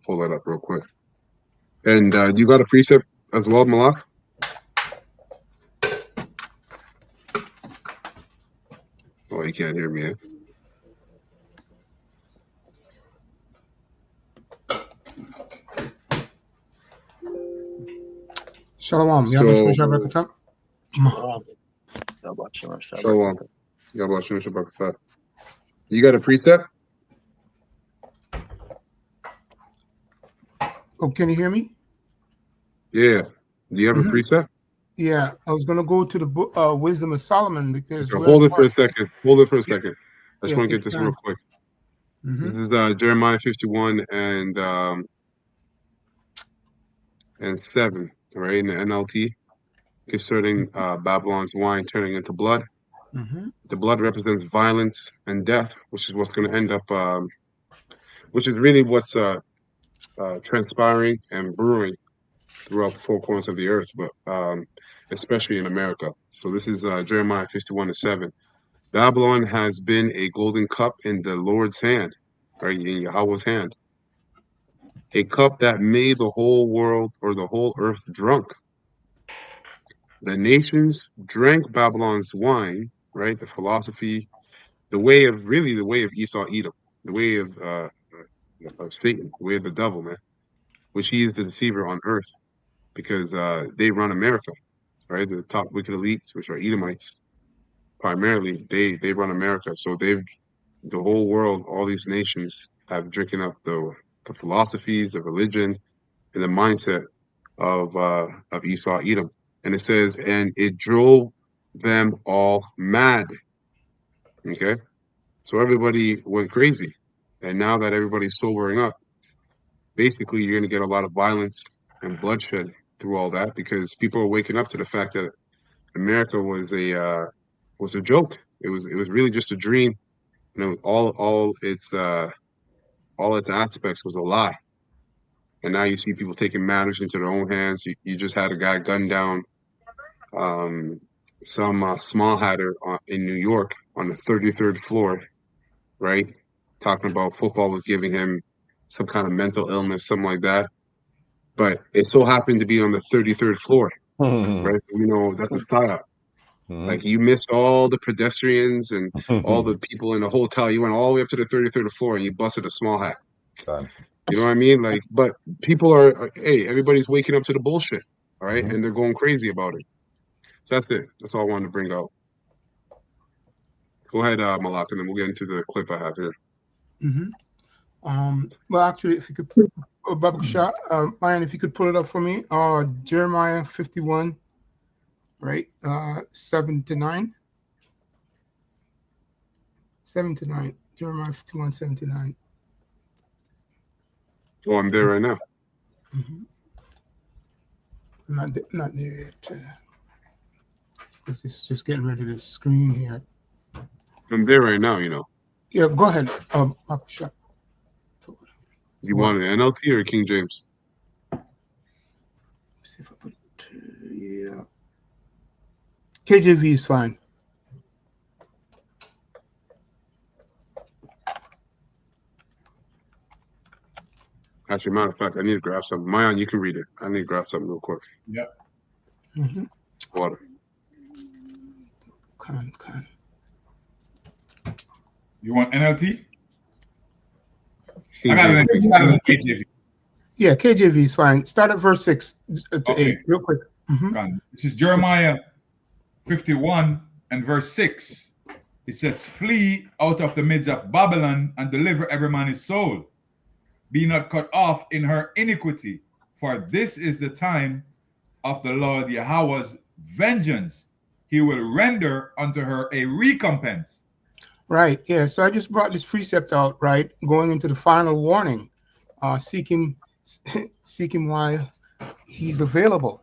pull that up real quick. And you got a precept as well, Malak? Oh, you can't hear me, eh? Shalom. So, Shalom. you got a precept? Oh, can you hear me? Yeah. Do you have a precept? Yeah, I was going to go to the book, Wisdom of Solomon, because Hold it for a second. I just want to get this real quick. This is Jeremiah 51 and 7, right, in the NLT, concerning Babylon's wine turning into blood. The blood represents violence and death, which is what's going to end up, which is really what's transpiring and brewing throughout the four corners of the earth, but especially in America. So this is Jeremiah 51 and 7. Babylon has been a golden cup in the Lord's hand, right, in Yahweh's hand. A cup that made the whole world or the whole earth drunk. The nations drank Babylon's wine, right? The philosophy, the way of Esau Edom, the way of Satan, the way of the devil, man, which he is the deceiver on earth, because they run America, right? The top wicked elites, which are Edomites, primarily, they run America. So the whole world, all these nations have drinking up the philosophies, the religion, and the mindset of Esau Edom. And it says, and it drove them all mad. Okay? So everybody went crazy. And now that everybody's sobering up, basically you're going to get a lot of violence and bloodshed through all that, because people are waking up to the fact that America was a joke. It was really just a dream. You know, all its aspects was a lie. And now you see people taking matters into their own hands. You just had a guy gun down some small hatter in New York on the 33rd floor, right? Talking about football was giving him some kind of mental illness, something like that. But it so happened to be on the 33rd floor, right? You know, that's a psyop. Like, you missed all the pedestrians and all the people in the hotel. You went all the way up to the 33rd floor and you busted a small hat. You know what I mean? Like, but people hey, everybody's waking up to the bullshit, all right? And they're going crazy about it. So that's it. That's all I wanted to bring out. Go ahead, Malak, and then we'll get into the clip I have here. Well, actually, if you could, Baba Shah, Ryan, if you could pull it up for me, Jeremiah 51, right, 7 to 9. 7 to 9. Jeremiah 51, 7 to 9. Oh, I'm there right now. Not there yet. It's just getting ready to screen here. I'm there right now, you know. Yeah, go ahead, Baba Shah. You want an NLT or King James? Let's see if I put it, yeah. KJV is fine. Actually, matter of fact, I need to grab something. Mayan, you can read it. I need to grab something real quick. Yep. Water. Con. You want NLT? I got it in KJV. Yeah, KJV is fine. Start at verse 6 to 8, real quick. This is Jeremiah 51 and verse 6. It says, flee out of the midst of Babylon and deliver every man his soul. Be not cut off in her iniquity, for this is the time of the Lord Yahweh's vengeance. He will render unto her a recompense. Right, yeah. So I just brought this precept out, right, going into the final warning. Seek him while he's available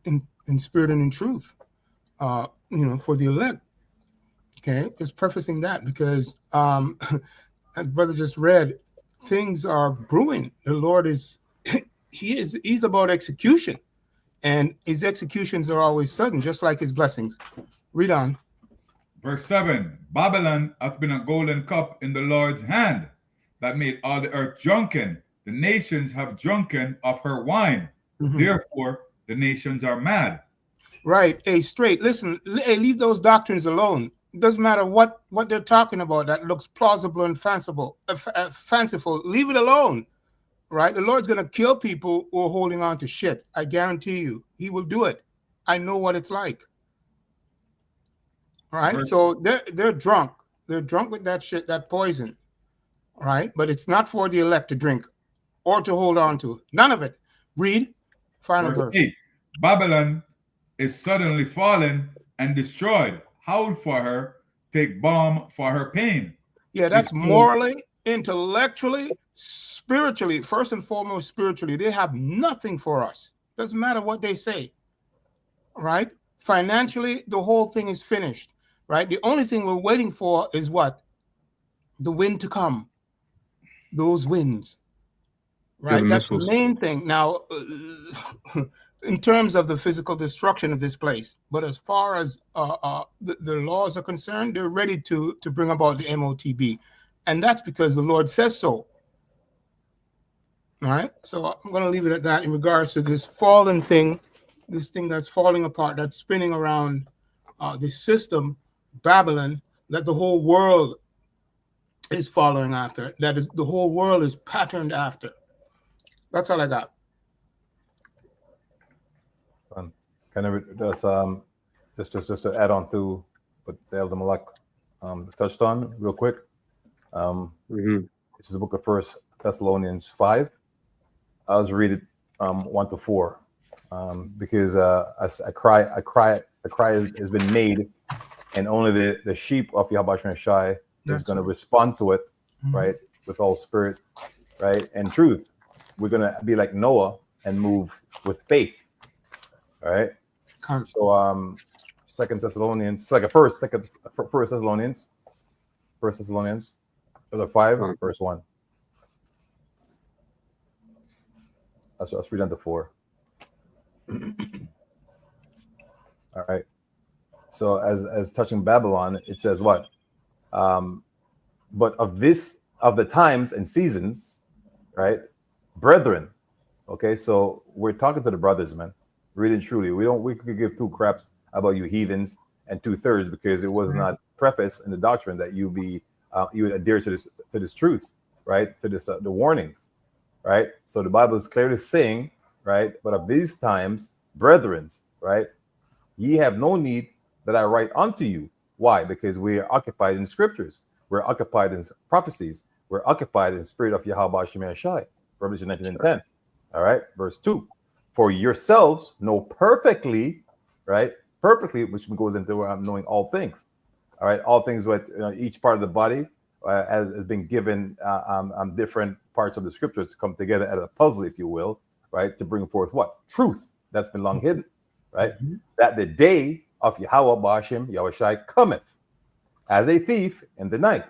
in spirit and in truth, for the elect. Okay, just prefacing that because, as brother just read, things are brewing. The Lord he's about execution, and his executions are always sudden, just like his blessings. Read on. Verse 7, Babylon hath been a golden cup in the Lord's hand, that made all the earth drunken. the nations have drunken of her wine. Mhm. Therefore, the nations are mad. Right. Hey, straight. Listen, hey, leave those doctrines alone. It doesn't matter what they're talking about that looks plausible and fanciful. Leave it alone. Right. The Lord's going to kill people who are holding on to shit. I guarantee you. He will do it. I know what it's like. Right. Verse- So they're drunk. They're drunk with that shit, that poison. Right. But it's not for the elect to drink or to hold on to. None of it. Read. Final Verse verse. 8. Babylon is suddenly fallen and destroyed. Howl for her, take balm for her pain. Yeah, that's If so- morally, intellectually, spiritually, first and foremost, spiritually. They have nothing for us. Doesn't matter what they say. Right? Financially, the whole thing is finished. Right? The only thing we're waiting for is what? The wind to come. Those winds. Right? the That's the missiles. main thing. Now, in terms of the physical destruction of this place, but as far as the laws are concerned, they're ready to bring about the MOTB. And that's because the Lord says so. All right. So I'm going to leave it at that in regards to this fallen thing, this thing that's falling apart, that's spinning around this system, Babylon, that the whole world is following after, that is, the whole world is patterned after. That's all I got. Kind of just to add on to what the Elder Malak touched on real quick. Mhm. This is the book of First Thessalonians 5. I'll just read it 1 to 4 because a cry has been made, and only the sheep of Yahweh Shai is That's going to right. respond to it, Mhm. right, with all spirit, right, and truth. We're going to be like Noah and move with faith. All right. Con- So Second Thessalonians, it's like a First Thessalonians, chapter 5, verse 1. Let's read on to 4. All right. So as touching Babylon, it says what? But of the times and seasons, right, brethren. Okay, so we're talking to the brothers, man. Really and truly, we could give two craps about you heathens and 2/3 because it was not prefaced in the doctrine that you would adhere to this truth, right? To this the warnings, right? So the Bible is clearly saying, right? But of these times, brethren, right? Ye have no need that I write unto you. Why? Because we are occupied in scriptures. We're occupied in prophecies. We're occupied in the spirit of Yahweh Shemai Shai. Revelation 19:10. All right, verse 2. For yourselves know perfectly, right? Perfectly, which goes into knowing all things. All right, all things with each part of the body has been given different parts of the scriptures to come together as a puzzle, if you will, right? To bring forth what? Truth that's been long hidden, right? Mhm. That the day of Yahweh Bashim Yahushai cometh as a thief in the night.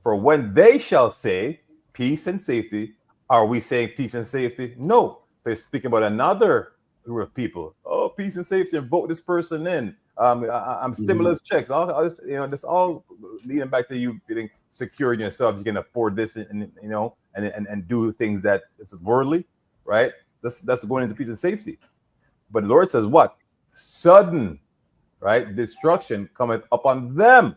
For when they shall say peace and safety, are we saying peace and safety? No. They're speaking about another group of people. Oh, peace and safety, and vote this person in. I'm stimulus checks. All this, this all leading back to you feeling secure in yourself. You can afford this, and do things that is worldly, right? That's going into peace and safety. But the Lord says what? Sudden, right? Destruction cometh upon them,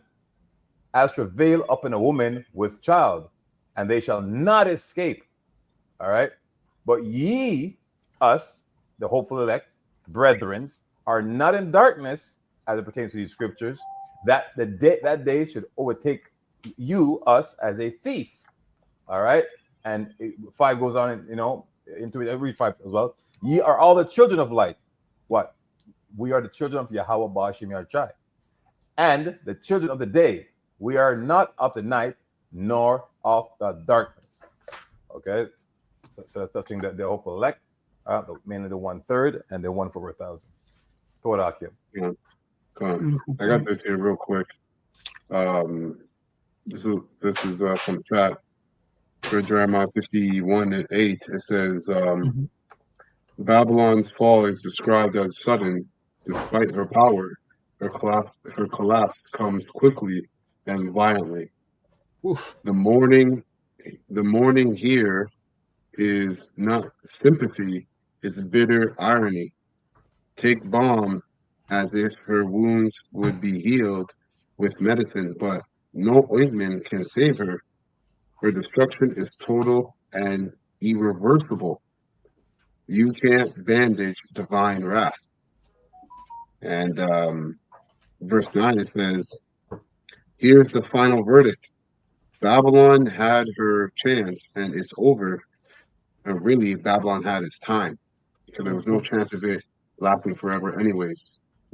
as travail upon a woman with child, and they shall not escape. All right. But ye, us, the hopeful elect, brethren, are not in darkness as it pertains to these scriptures, that that day should overtake you, us, as a thief. All right. And 5 goes on, into it. I read 5 as well. Ye are all the children of light. What? We are the children of Yahweh Bashim Yarchai. And the children of the day. We are not of the night, nor of the darkness. Okay. So that's touching the hopeful elect, mainly the 1/3 and the 1 for 1,000. Go ahead, Akim. I got this here real quick. This is from chat for Jeremiah 51:8. It says, Babylon's fall is described as sudden, despite her power. Her collapse comes quickly and violently. Oof. The morning here is not sympathy, it's bitter irony. Take balm as if her wounds would be healed with medicine, but no ointment can save her. Her destruction is total and irreversible. You can't bandage divine wrath. And verse 9, it says, here's the final verdict. Babylon had her chance, and it's over. And really, Babylon had its time. So there was no chance of it lasting forever anyways.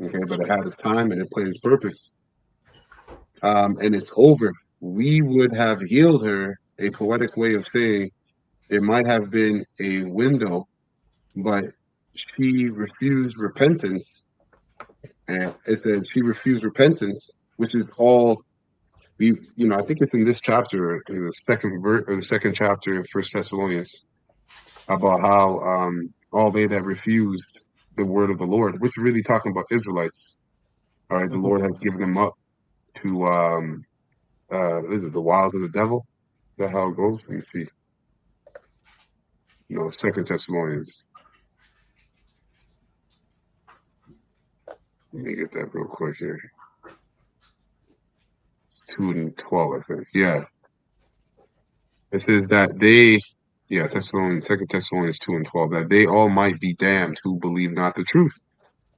Okay, but it had its time, and it played its purpose. And it's over. We would have healed her, a poetic way of saying there might have been a window, but she refused repentance. And it says she refused repentance, which is all we, I think it's in this chapter, in the second verse or the second chapter in First Thessalonians, about how all they that refused the word of the Lord, which is really talking about Israelites. All right, the Lord has given them up to is it the wiles of the devil? Is that how it goes? Let me see. Second Thessalonians. Let me get that real quick here. It's 2:12, I think. Yeah. It says that Second Thessalonians 2:12, that they all might be damned who believe not the truth,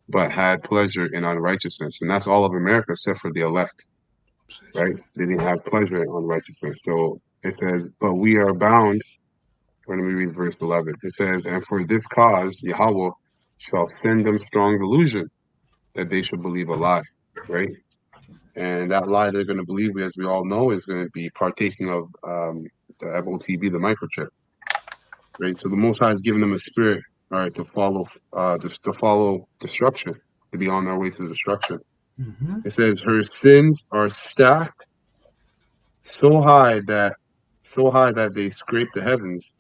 but had pleasure in unrighteousness. And that's all of America except for the elect, right? They didn't have pleasure in unrighteousness. So it says, but we are bound. Let me read verse 11. It says, and for this cause, Yahweh shall send them strong delusion, that they should believe a lie, right? And that lie they're going to believe, as we all know, is going to be partaking of the FOTB, the microchip, right? So the Most High has given them a spirit, all right, to follow destruction, to be on their way to destruction. Mm-hmm. It says her sins are stacked so high that they scrape the heavens.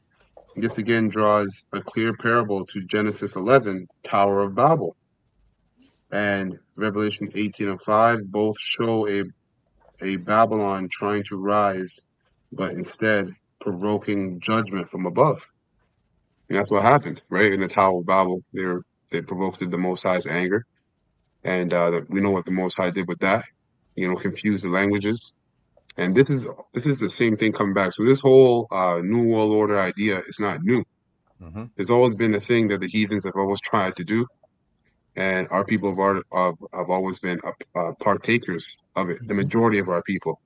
And this again draws a clear parable to Genesis 11, Tower of Babel, and Revelation 18:5. Both show a Babylon trying to rise, but instead provoking judgment from above. And that's what happened, right? In the Tower of Babel, they provoked the Most High's anger, and we know what the Most High did with that. Confused the languages, and this is the same thing coming back. So this whole New World Order idea is not new. Mm-hmm. There's always been a thing that the heathens have always tried to do, and our people have always been partakers of it. The majority of our people,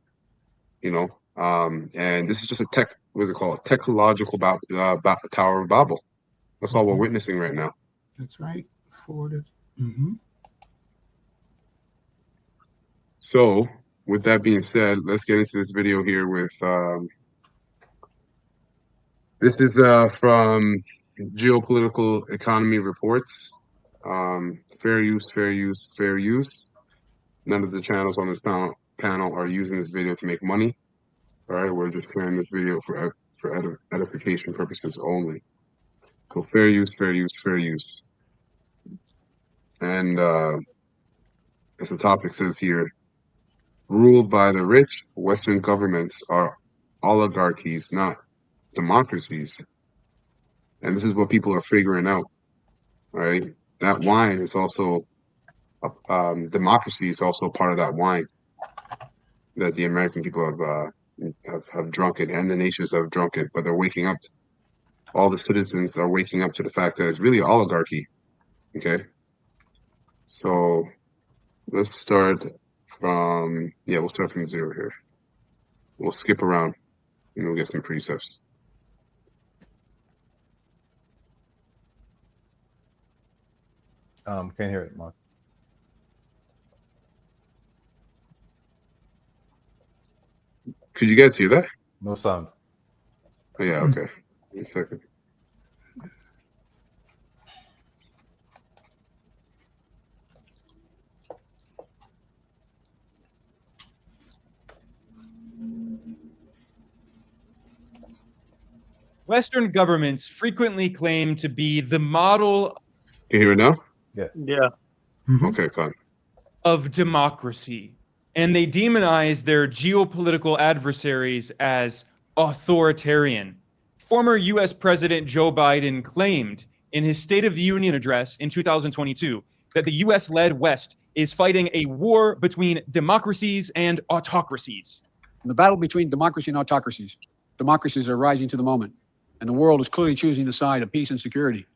and this is just technological Tower of Babel. That's all we're witnessing right now. That's right. Forwarded. Mm-hmm. So, with that being said, let's get into this video here with, this is from Geopolitical Economy Reports. Fair use, fair use, fair use. None of the channels on this panel are using this video to make money. All right, we're just sharing this video for edification purposes only. So fair use, fair use, fair use. And as the topic says here, ruled by the rich, Western governments are oligarchies, not democracies. And this is what people are figuring out. All right, that wine is also democracy is also part of that wine that the American people have drunken, and the nations have drunken. But they're waking up. All the citizens are waking up to the fact that it's really oligarchy. Okay, so let's start from we'll start from zero here. We'll skip around and we'll get some precepts. Can't hear it, Mark. Could you guys hear that? No sound. Oh, yeah, okay. Wait a second. Western governments frequently claim to be the model. Can you hear it now? Yeah. Mm-hmm. Okay, fine. Of democracy, and they demonize their geopolitical adversaries as authoritarian, Former US President Joe Biden claimed in his State of the Union address in 2022 that the US led West is fighting a war between democracies and autocracies. In the battle between democracy and autocracies, democracies are rising to the moment, and the world is clearly choosing the side of peace and security.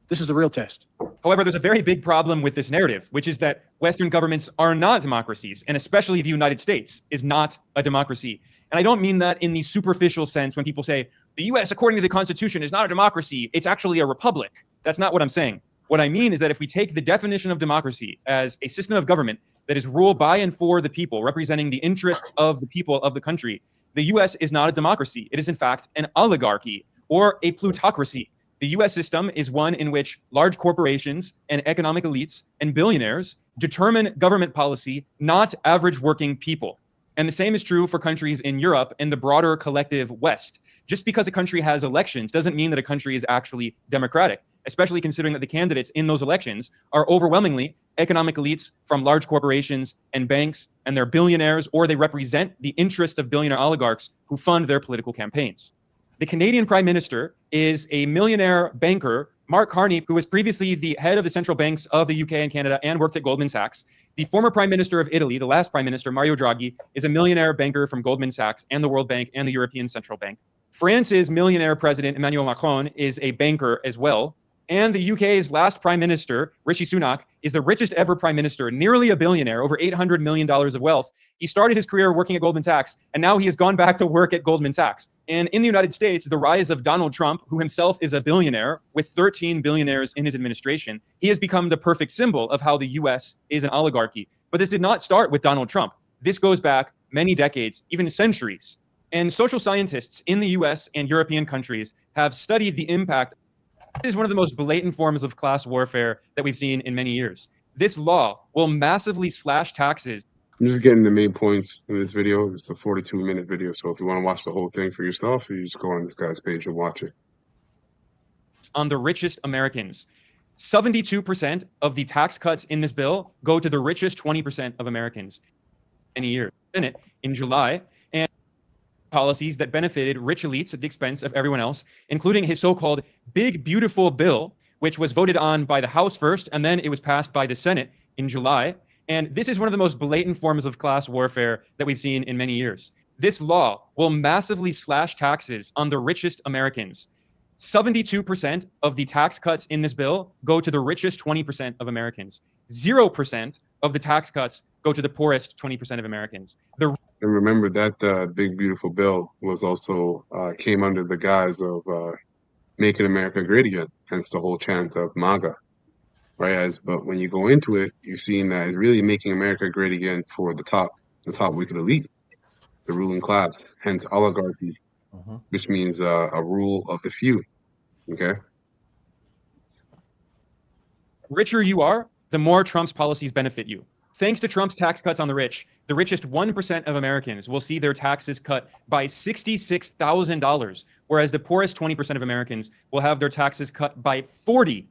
This is the real test. However, there's a very big problem with this narrative, which is that Western governments are not democracies, and especially the United States is not a democracy. And I don't mean that in the superficial sense when people say, the US, according to the Constitution, is not a democracy. It's actually a republic. That's not what I'm saying. What I mean is that if we take the definition of democracy as a system of government that is ruled by and for the people, representing the interests of the people of the country, the US is not a democracy. It is, in fact, an oligarchy or a plutocracy. The US system is one in which large corporations and economic elites and billionaires determine government policy, not average working people. And the same is true for countries in Europe and the broader collective West. Just because a country has elections doesn't mean that a country is actually democratic, especially considering that the candidates in those elections are overwhelmingly economic elites from large corporations and banks, and they're billionaires, or they represent the interest of billionaire oligarchs who fund their political campaigns. The Canadian Prime Minister is a millionaire banker, Mark Carney, who was previously the head of the central banks of the UK and Canada and worked at Goldman Sachs. The former Prime Minister of Italy, the last Prime Minister, Mario Draghi, is a millionaire banker from Goldman Sachs and the World Bank and the European Central Bank. France's millionaire president, Emmanuel Macron, is a banker as well. And the UK's last Prime Minister, Rishi Sunak, is the richest ever Prime Minister, nearly a billionaire, over $800 million of wealth. He started his career working at Goldman Sachs, and now he has gone back to work at Goldman Sachs. And in the United States, the rise of Donald Trump, who himself is a billionaire with 13 billionaires in his administration, he has become the perfect symbol of how the US is an oligarchy. But this did not start with Donald Trump. This goes back many decades, even centuries. And social scientists in the US and European countries have studied the impact. This is one of the most blatant forms of class warfare that we've seen in many years. This law will massively slash taxes. I'm just getting the main points in this video. It's a 42-minute video, so if you want to watch the whole thing for yourself, you just go on this guy's page and watch it. On the richest Americans. 72% of the tax cuts in this bill go to the richest 20% of Americans in a year. In July, and policies that benefited rich elites at the expense of everyone else, including his so-called Big Beautiful Bill, which was voted on by the House first, and then it was passed by the Senate in July. And this is one of the most blatant forms of class warfare that we've seen in many years. This law will massively slash taxes on the richest Americans. 72% of the tax cuts in this bill go to the richest 20% of Americans. 0% of the tax cuts go to the poorest 20% of Americans. And remember that Big Beautiful Bill was also came under the guise of making America great again, hence the whole chant of MAGA. Right? But when you go into it, you're seeing that it's really making America great again for the top wicked elite, the ruling class, hence oligarchy, which means a rule of the few. Okay. Richer you are, the more Trump's policies benefit you. Thanks to Trump's tax cuts on the rich, the richest 1% of Americans will see their taxes cut by $66,000, whereas the poorest 20% of Americans will have their taxes cut by $40.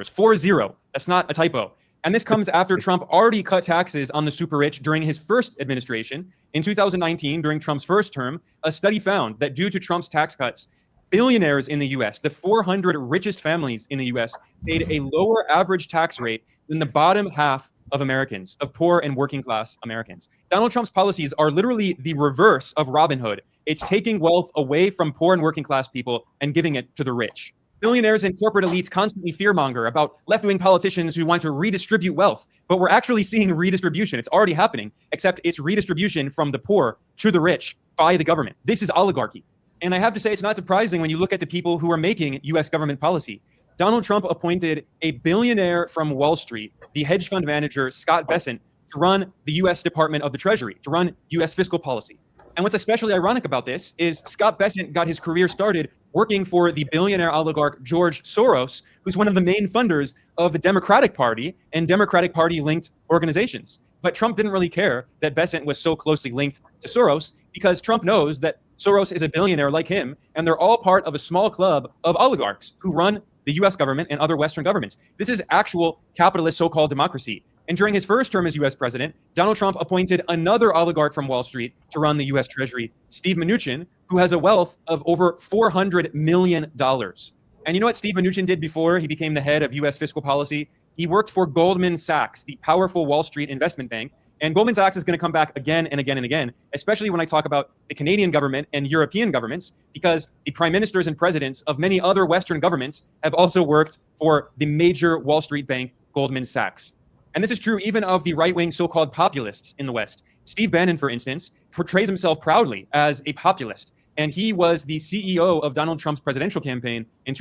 40. That's not a typo. And this comes after Trump already cut taxes on the super rich during his first administration. In 2019, during Trump's first term, a study found that due to Trump's tax cuts, billionaires in the US, the 400 richest families in the US, paid a lower average tax rate than the bottom half of Americans, of poor and working class Americans. Donald Trump's policies are literally the reverse of Robin Hood. It's taking wealth away from poor and working class people and giving it to the rich. Billionaires and corporate elites constantly fearmonger about left-wing politicians who want to redistribute wealth, but we're actually seeing redistribution. It's already happening, except it's redistribution from the poor to the rich by the government. This is oligarchy. And I have to say, it's not surprising when you look at the people who are making US government policy. Donald Trump appointed a billionaire from Wall Street, the hedge fund manager, Scott Bessent, to run the US Department of the Treasury, to run US fiscal policy. And what's especially ironic about this is Scott Bessent got his career started working for the billionaire oligarch George Soros, who's one of the main funders of the Democratic Party and Democratic Party-linked organizations. But Trump didn't really care that Bessent was so closely linked to Soros because Trump knows that Soros is a billionaire like him, and they're all part of a small club of oligarchs who run the US government and other Western governments. This is actual capitalist so-called democracy. And during his first term as US president, Donald Trump appointed another oligarch from Wall Street to run the US Treasury, Steve Mnuchin, who has a wealth of over $400 million. And you know what Steve Mnuchin did before he became the head of U.S. fiscal policy? He worked for Goldman Sachs, the powerful Wall Street investment bank. And Goldman Sachs is going to come back again and again and again, especially when I talk about the Canadian government and European governments, because the prime ministers and presidents of many other Western governments have also worked for the major Wall Street bank, Goldman Sachs. And this is true even of the right-wing so-called populists in the West. Steve Bannon, for instance, portrays himself proudly as a populist. And he was the CEO of Donald Trump's presidential campaign in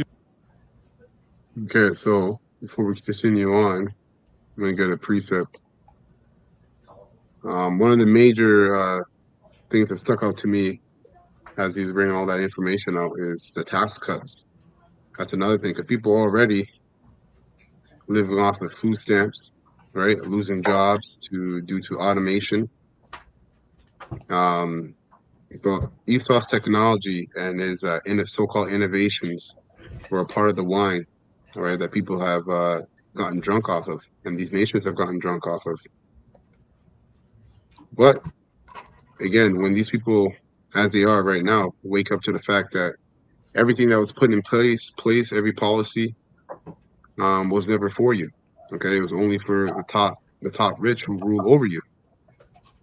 Okay, so before we continue on, I'm going to get a precept. One of the major things that stuck out to me as he's bringing all that information out is the tax cuts. That's another thing, because people already living off of food stamps, right? Losing jobs due to automation. But Esau's technology and his so-called innovations were a part of the wine, right, that people have gotten drunk off of, and these nations have gotten drunk off of. But again, when these people, as they are right now, wake up to the fact that everything that was put in place, every policy, was never for you. Okay, it was only for the top rich who rule over you.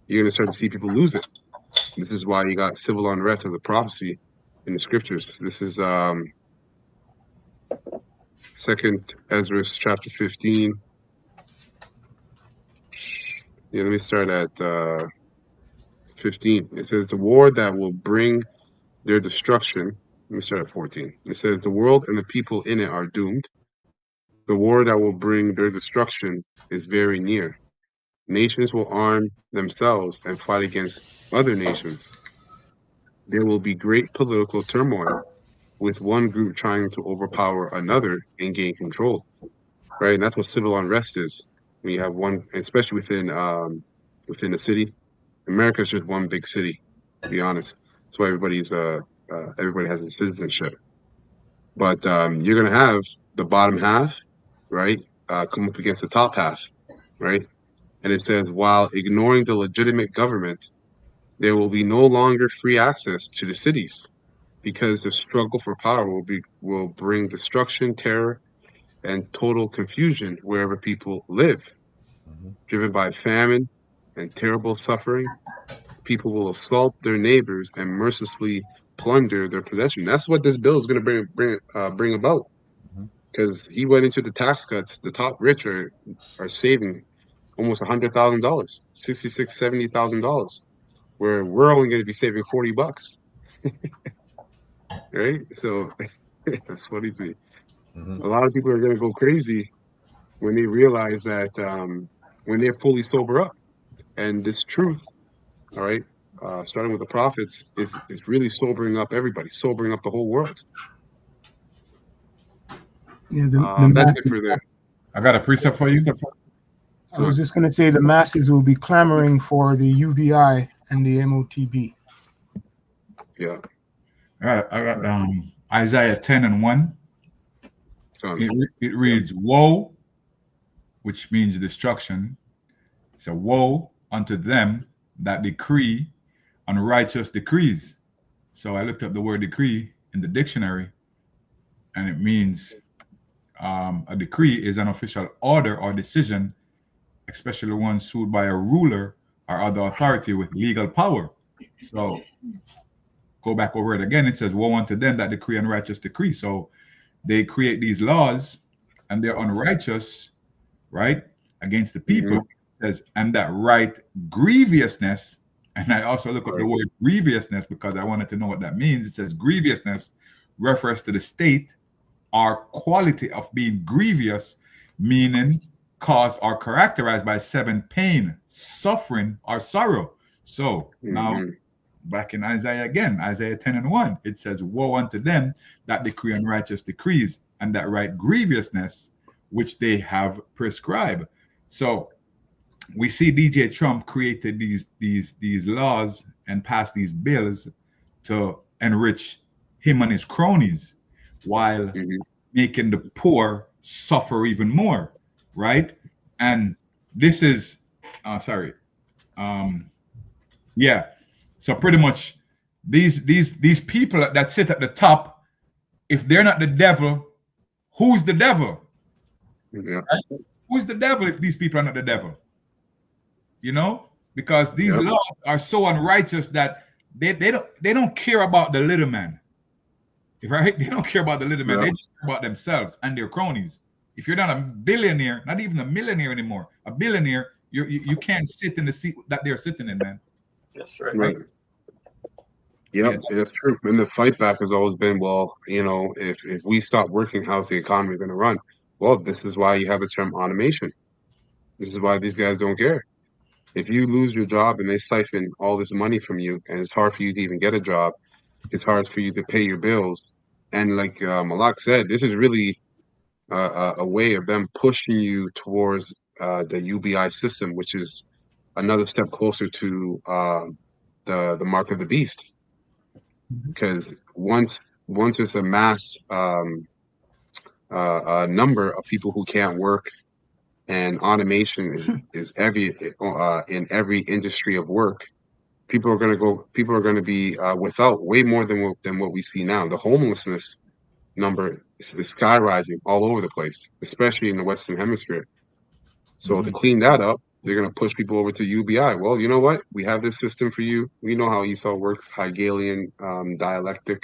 You're gonna start to see people lose it. This is why you got civil unrest as a prophecy in the scriptures. This is 2nd Ezra chapter 15. Yeah, let me start at 15. It says, the war that will bring their destruction. Let me start at 14. It says, the world and the people in it are doomed. The war that will bring their destruction is very near. Nations will arm themselves and fight against other nations. There will be great political turmoil, with one group trying to overpower another and gain control. Right? And that's what civil unrest is. When you have one, especially within the city. America is just one big city, to be honest. That's why everybody has a citizenship. But you're gonna have the bottom half, right, come up against the top half, right? And it says, while ignoring the legitimate government, there will be no longer free access to the cities, because the struggle for power will bring destruction, terror, and total confusion wherever people live. Driven by famine and terrible suffering, people will assault their neighbors and mercilessly plunder their possession. That's what this bill is going to bring about. Because he went into the tax cuts. The top rich are saving almost $100,000, $66,000, $70,000, where we're only going to be saving $40, right? So that's funny to me. A lot of people are going to go crazy when they realize that when they're fully sober up, and this truth, all right, starting with the prophets, is really sobering up everybody, sobering up the whole world. Yeah, that's it for that. I got a precept for you. I was just going to say the masses will be clamoring for the UBI and the MOTB. Yeah. I got Isaiah 10:1. It reads, woe, which means destruction. So woe unto them that decree unrighteous decrees. So I looked up the word decree in the dictionary, and it means a decree is an official order or decision, especially one sued by a ruler or other authority with legal power. So go back over it again. It says, woe unto them that decree unrighteous decree. So they create these laws and they're unrighteous, right, against the people. It says, and that right grievousness. And I also look up the word grievousness because I wanted to know what that means. It says grievousness refers to the state or quality of being grievous, meaning caused or characterized by severe pain, suffering, or sorrow. So now back in Isaiah again, Isaiah 10:1, it says, woe unto them that decree unrighteous decrees and that right grievousness which they have prescribed. So we see DJ Trump created these laws and passed these bills to enrich him and his cronies while making the poor suffer even more, right? And this is so pretty much these people that sit at the top, if they're not the devil, who's the devil? Yeah. Right? Who's the devil if these people are not the devil? You know, because these Yep. laws are so unrighteous that they don't care about the little man. Right? They don't care about the little man. Yep. They just care about themselves and their cronies. If you're not a billionaire, not even a millionaire anymore, a billionaire, you can't sit in the seat that they're sitting in, man. That's right. Right. Yep, Yeah. that's true. And the fight back has always been, well, you know, if we stop working, how's the economy going to run? Well, this is why you have the term automation. This is why these guys don't care. If you lose your job and they siphon all this money from you, and it's hard for you to even get a job, it's hard for you to pay your bills. And like Malak said, this is really a way of them pushing you towards the UBI system, which is another step closer to the mark of the beast. Because once it's a mass number of people who can't work, and automation is every in every industry of work, people are going to be without way more than what we see now. The homelessness number is skyrishing all over the place, especially in the Western Hemisphere. So to clean that up, they're going to push people over to UBI. Well, you know what? We have this system for you. We know how Esau works, Hegelian dialectic,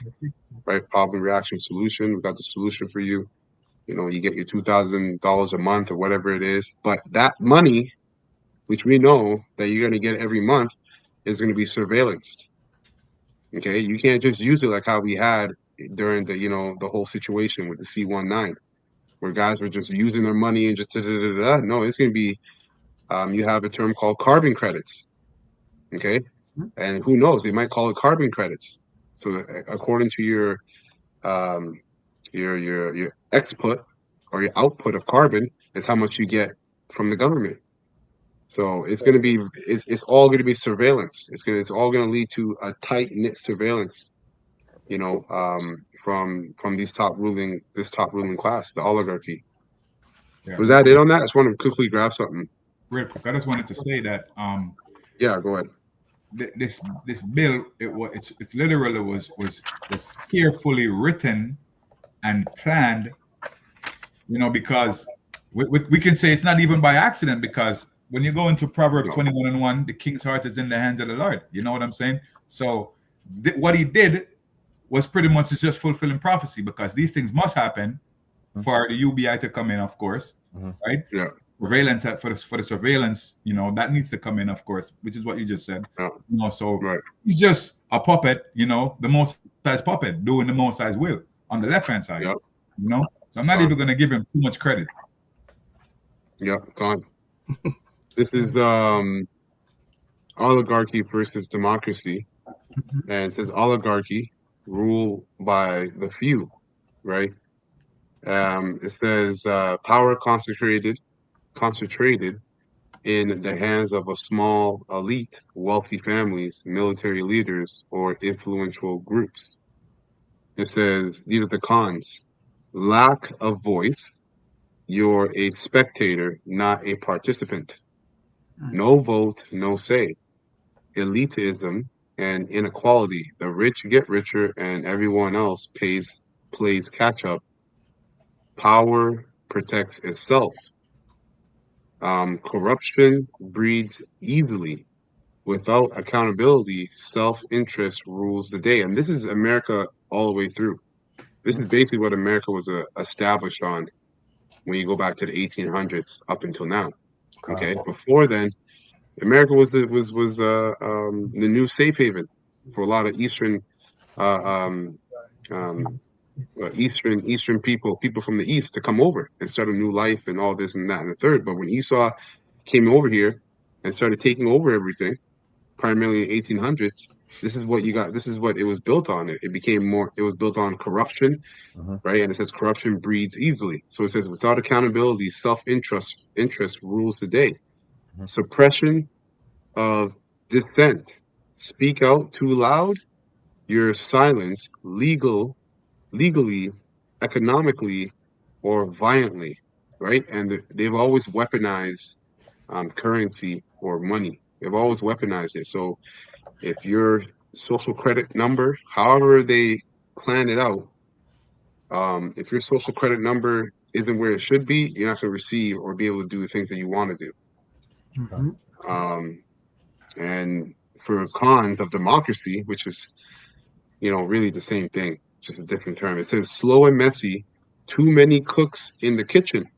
right? Problem, reaction, solution. We've got the solution for you. You know, you get your $2,000 a month or whatever it is. But that money, which we know that you're going to get every month, is going to be surveillanced. Okay? You can't just use it like how we had during the whole situation with the C-19, where guys were just using their money and just No, it's going to be, you have a term called carbon credits. Okay? And who knows? They might call it carbon credits. So according to your export or your output of carbon is how much you get from the government. So it's going to be, it's all going to be surveillance. It's all going to lead to a tight knit surveillance, from this top ruling class, the oligarchy. Yeah. Was that it on that? I just want to quickly grab something. Real quick, I just wanted to say that Yeah, go ahead. this bill, it's literally was carefully written and planned, because we can say it's not even by accident, because when you go into Proverbs 21:1, the king's heart is in the hands of the Lord. You know what I'm saying? So what he did was pretty much just fulfilling prophecy, because these things must happen for the UBI to come in, of course, right? Yeah. Surveillance for the surveillance, that needs to come in, of course, which is what you just said. Yeah. So Right. he's just a puppet, the Most High's puppet doing the Most High's will on the left hand side. Yep. So I'm not even going to give him too much credit. Yeah, gone. This is oligarchy versus democracy, and it says oligarchy rule by the few, right? It says power concentrated in the hands of a small elite, wealthy families, military leaders, or influential groups. It says these are the cons: lack of voice. You're a spectator, not a participant. No vote, no say. Elitism and inequality. The rich get richer and everyone else plays catch up. Power protects itself. Corruption breeds easily. Without accountability, self-interest rules the day. And this is America all the way through. This is basically what America was established on when you go back to the 1800s up until now. Okay, before then, America was the new safe haven for a lot of Eastern people from the East to come over and start a new life and all this and that and the third. But when Esau came over here and started taking over everything, primarily in the 1800s, this is what you got. This is what it was built on. It was built on corruption, right? And it says corruption breeds easily. So it says without accountability, self-interest rules the day. Suppression of dissent. Speak out too loud, you're silenced legally, economically, or violently, right? And they've always weaponized currency or money. They've always weaponized it. So if you're social credit number, however they plan it out. If your social credit number isn't where it should be, you're not going to receive or be able to do the things that you want to do. Mhm. And for cons of democracy, which is, really the same thing, just a different term. It says slow and messy, too many cooks in the kitchen,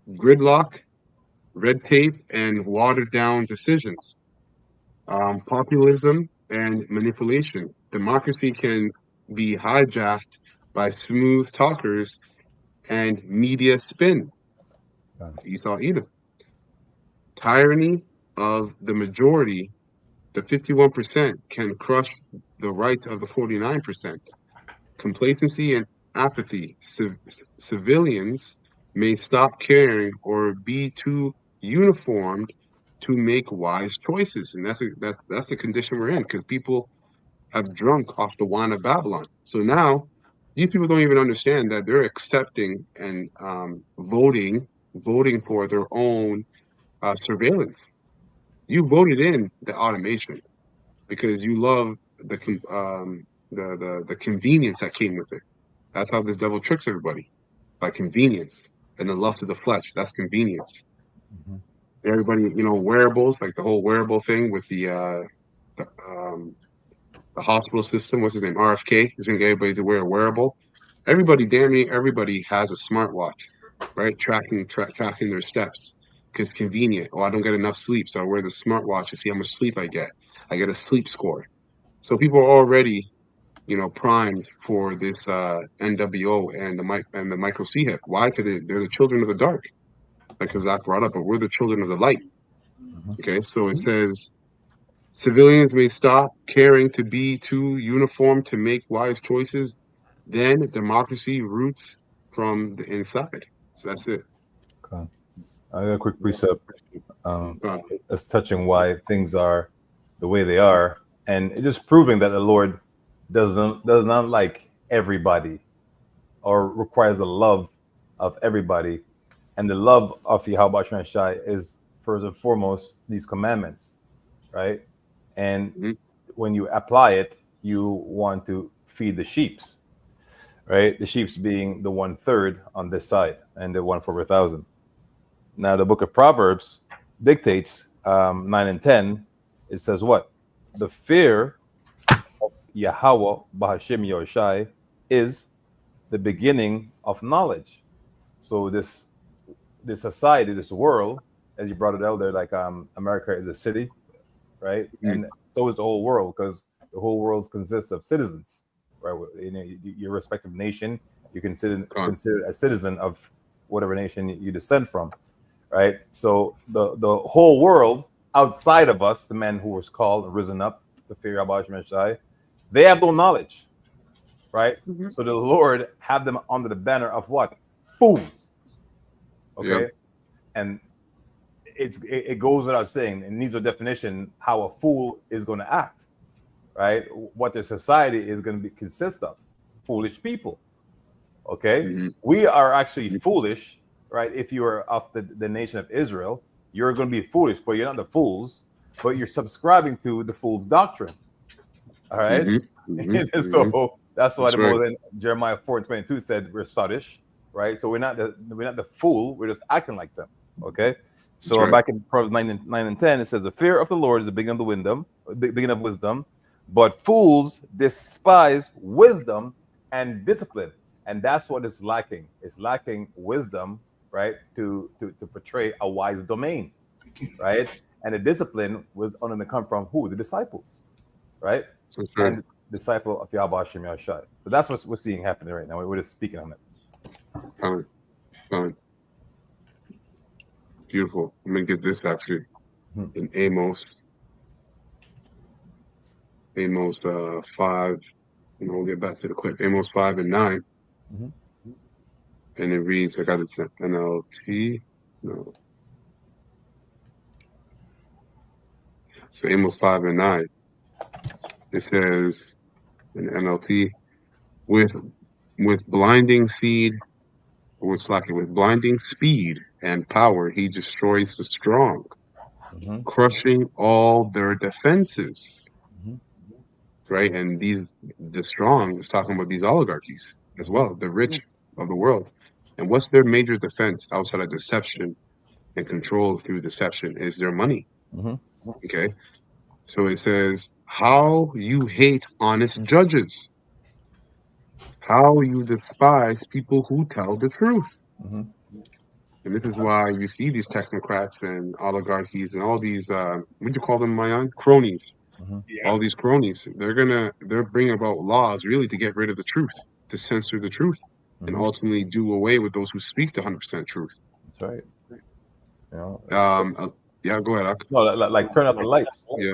gridlock, red tape, and watered down decisions. Populism and manipulation. Democracy can be hijacked by smooth talkers and media spin. It's Esau Edom. Tyranny of the majority, the 51%, can crush the rights of the 49%. Complacency and apathy. Civilians may stop caring or be too uniformed to make wise choices, and that's the condition we're in, because people have drunk off the wine of Babylon. So now these people don't even understand that they're accepting and voting for their own surveillance. You voted in the automation because you love the convenience that came with it. That's how this devil tricks everybody, by convenience and the lust of the flesh. That's convenience. Mhm. Everybody, wearables, like the whole wearable thing with the hospital system. What's his name? RFK is going to get everybody to wear a wearable. Damn near everybody has a smartwatch, right? Tracking their steps because it's convenient. Oh, I don't get enough sleep, so I wear the smartwatch to see how much sleep I get. I get a sleep score. So people are already, primed for this NWO and the micro C hip. Why? Because they're the children of the dark, like Zach brought up. But we're the children of the light. Okay, so it says civilians may stop caring to be too uniform to make wise choices. Then democracy roots from the inside. So that's it. Okay. I got a quick precept Uh, that's touching why things are the way they are, and it's just proving that the Lord does not like everybody or requires the love of everybody. And the love of Yahweh Shai is first and foremost these commandments, right? And Mhm. when you apply it, you want to feed the sheeps, right? The sheeps being the 1/3 on this side and the 1 for 1,000. Now, the book of Proverbs dictates 9 and 10. It says what? The fear of Yahweh Bahashem Yoshai is the beginning of knowledge. So this society, this world, as you brought it out there, like America is a city, right? Mhm. And so is the whole world, because the whole world consists of citizens, right? Your respective nation, you consider a citizen of whatever nation you descend from, right? So the whole world outside of us, the men who was called and risen up to fear Yahweh Shai, they have no knowledge, right? Mhm. So the Lord have them under the banner of what? Fools. Okay. Yep. And it goes without saying, it needs a definition how a fool is going to act, right? What the society is going to consist of foolish people. Okay. Mhm. We are actually foolish, right? If you are of the nation of Israel, you're going to be foolish, but you're not the fools, but you're subscribing to the fool's doctrine. All right. Mhm. Mhm. And Mhm. so that's why That's right. Moses, Jeremiah 4:22 said we're sottish, right? So we're not the fool, we're just acting like them. Okay. So right. back in Proverbs 9 and 10, it says the fear of the Lord is the beginning of wisdom, but fools despise wisdom and discipline. And that's what is lacking. It's lacking wisdom, right? To portray a wise domain, right? And the discipline was only to come from who? The disciples, right? That's right. And disciple of Yahweh Shem Yahshai. So that's what we're seeing happening right now. We're just speaking on it. Fine. Beautiful. I'm gonna get this actually Hmm. in Amos 5. We'll get back to the clip. Amos 5 and 9. Mhm. And it reads, I got it NLT. No. So Amos 5 and 9. It says in NLT, with blinding speed and power, he destroys the strong, Mhm. crushing all their defenses. Mhm. right? And the strong is talking about these oligarchies as well, the rich of the world. And what's their major defense outside of deception and control through deception is their money. Mhm. Okay. So it says, how you hate honest judges, how you despise people who tell the truth. Mhm. And this is why you see these technocrats and oligarchies and all these, what do you call them, Mayan? Cronies. Yeah. All these cronies, they're bringing about laws really to get rid of the truth, to censor the truth, and Mhm. ultimately do away with those who speak the 100% truth. That's right. You know, Yeah, go ahead. no, like turn up the lights. Yeah,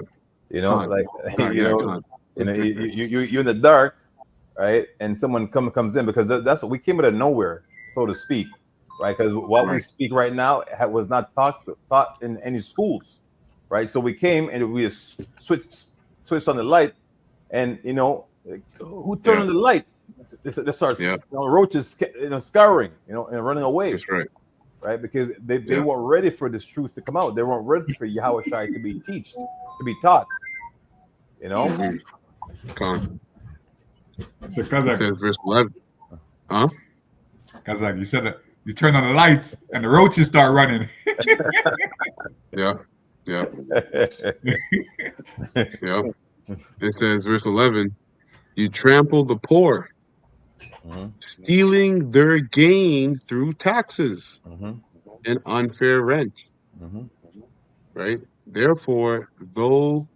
You know, Con. like Con, you yeah, know, con. you're in the dark, right? And someone comes in, because that's what we came out of nowhere, so to speak, right? Because what we Right. speak right now was not taught in any schools, right? So we came and we just switched on the light, and you know, like, who turned Yeah. on the light? They start, Yeah. roaches, scouring, and running away, That's right. right? Because they Yeah. weren't ready for this truth to come out. They weren't ready for Yahweh Shai to be taught. You know, Mhm. Con. So It Kazakh, says verse 11. Huh? Kazakh, you said that you turn on the lights and the roaches start running. Yeah. Yeah. Yeah. It says verse 11. You trample the poor, Mhm. stealing their gain through taxes Mhm. and unfair rent. Mhm. Right? Therefore, though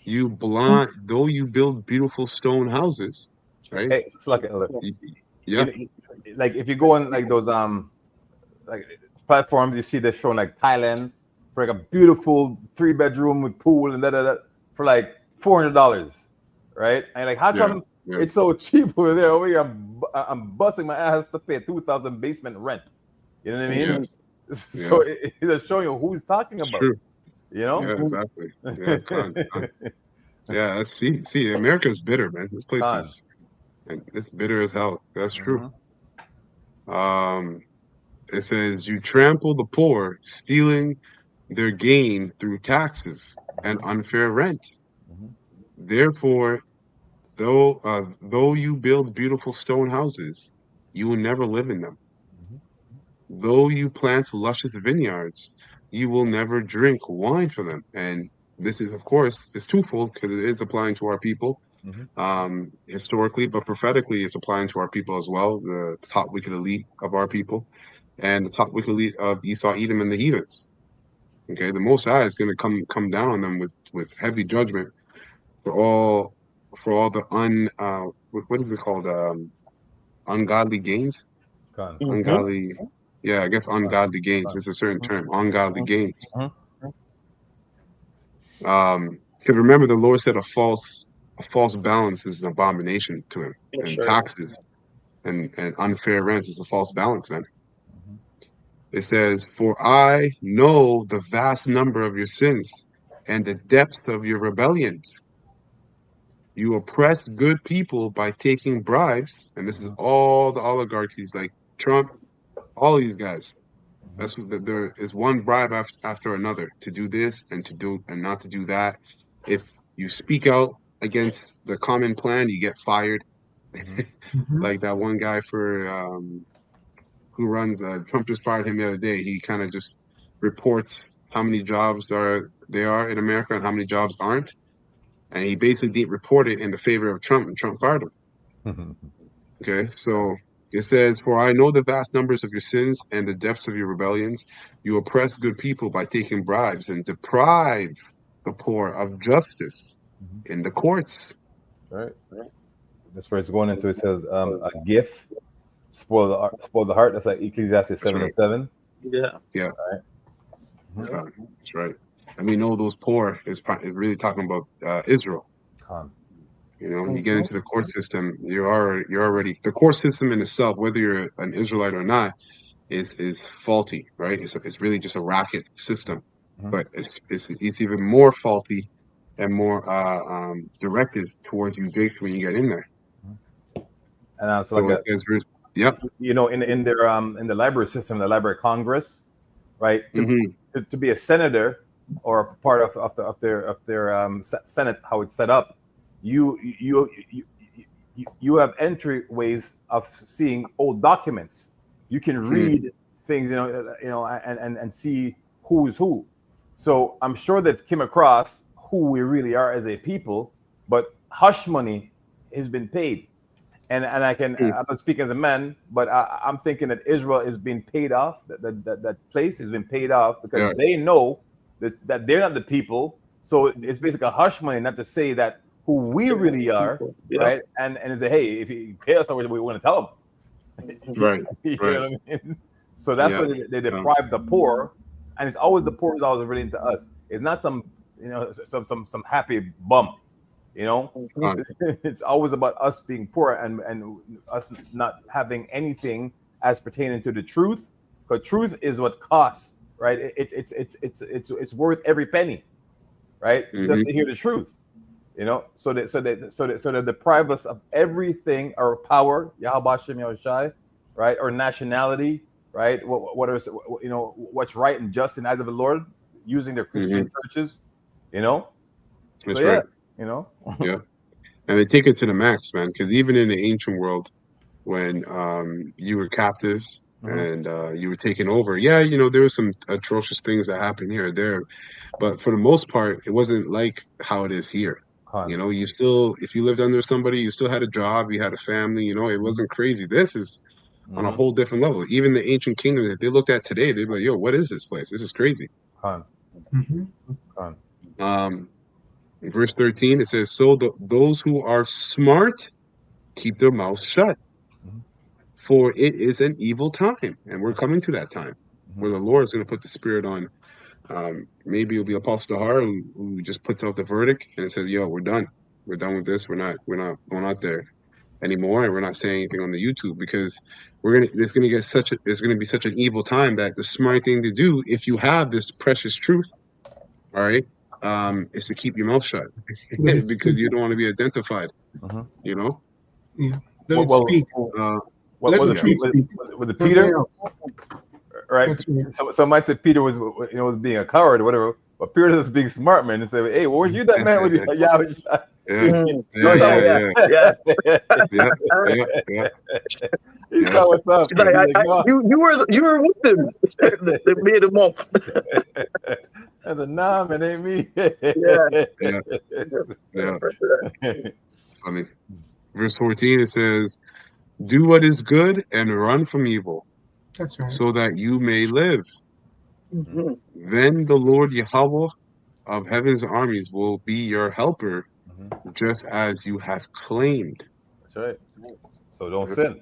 you build beautiful stone houses, right? Hey, it's like, look, Y- Yeah, like if you go on like those like platforms, you see they're showing like Thailand for like a beautiful 3-bedroom with pool and for like $400, right? And like, how yeah, come yeah. it's so cheap over there? Over here, I'm busting my ass to pay 2,000 basement rent. You know what I mean? Yes, So it's showing you who he's talking it's about. true. You know? Yeah, exactly. Yeah, con. Yeah, let's see, America's bitter, man. This place Con. is, and it's bitter as hell. That's true. Mhm. It says you trample the poor, stealing their gain through taxes and unfair rent. Mhm. Therefore, though you build beautiful stone houses, you will never live in them. Mhm. Though you plant luscious vineyards, you will never drink wine from them. And this is, of course, it's twofold because it is applying to our people, Mhm. historically, but prophetically, it's applying to our people as well, the top wicked elite of our people, and the top wicked elite of Esau, Edom, and the heathens. Okay, the Most High is going to come down on them with heavy judgment for all the what is it called, ungodly gains, Con. ungodly. Yeah, I guess Con. ungodly gains. Con. It's a certain term, ungodly gains. Mhm. Because remember, the Lord said a false balance is an abomination to him, Yes, and sir. taxes and unfair rent is a false balance, man. Mhm. It says, "For I know the vast number of your sins and the depths of your rebellions. You oppress good people by taking bribes," and this is all the oligarchies like Trump, all these guys. That's what there is, one bribe after another to do this and to do and not to do that. If you speak out against the common plan, you get fired. Like that one guy for who runs Trump just fired him the other day. He kind of just reports how many jobs there are in America and how many jobs aren't. And he basically didn't report it in the favor of Trump, and Trump fired him. Mhm. Okay, so it says, "For I know the vast numbers of your sins and the depths of your rebellions. You oppress good people by taking bribes and deprive the poor of justice in the courts." Right. That's where it's going into. It says a gift spoil the heart. That's like Ecclesiastes 7:7. Yeah. Yeah, Mhm. that's right. And we know those poor is really talking about Israel. Con. You know, you get into the court system, you're already the court system in itself, whether you're an Israelite or not, is faulty, right? It's really just a racket system, Mhm. but it's even more faulty and more directed towards you when you get in there. And it's So like it says, yep, in their in the library system, the Library of Congress, right? To be a senator or a part of their Senate, how it's set up, you have entryways of seeing old documents. You can read things, and see who's who. So I'm sure they've came across who we really are as a people, but hush money has been paid. And I'm not speaking as a man, but I'm thinking that Israel is being paid off. That place has been paid off because they know that they're not the people. So it's basically a hush money, not to say that who we really are, right? And say, hey, if you pay us, we want to tell them. Right. You know what I mean? So that's why they deprive the poor, and it's always the poor is always relating to us. It's not some some happy bum. It's always about us being poor and us not having anything as pertaining to the truth. Because truth is what costs, right? It's worth every penny, right? Just to hear the truth, So they deprive us of everything, our power, Yahweh Hashem Yahushai, right? Or nationality, right? What's right and just in the eyes of the Lord, using their Christian churches, That's right. Yeah, and they take it to the max, man. Because even in the ancient world, when you were captives and you were taken over, there were some atrocious things that happened here or there, but for the most part, it wasn't like how it is here. You still, if you lived under somebody, you still had a job, you had a family. It wasn't crazy. This is on a whole different level. Even the ancient kingdom, if they looked at today, they'd be like, "Yo, what is this place? This is crazy." In verse 13, it says, "So those who are smart keep their mouths shut, for it is an evil time." And we're coming to that time where the Lord is going to put the Spirit on. Maybe it'll be Apostle Dahar who just puts out the verdict and says, "Yo, we're done. We're done with this. We're not going out there anymore, and we're not saying anything on the YouTube because it's going to be such an evil time that the smart thing to do, if you have this precious truth, all right, is to keep your mouth shut because you don't want to be identified. Yeah. Let it speak. Was it Peter? Right. Some might say Peter was being a coward or whatever, but Peter was being smart, man, and say, "Hey, weren't you that man with you?" He saw what's up. You were with them. They made him up. I said, "Nah, man, ain't me." Yeah. It's funny. Verse 14, it says, "Do what is good and run from evil, That's right. so that you may live. Then the Lord Yahweh of heaven's armies will be your helper, just as you have claimed." That's right. So don't sin,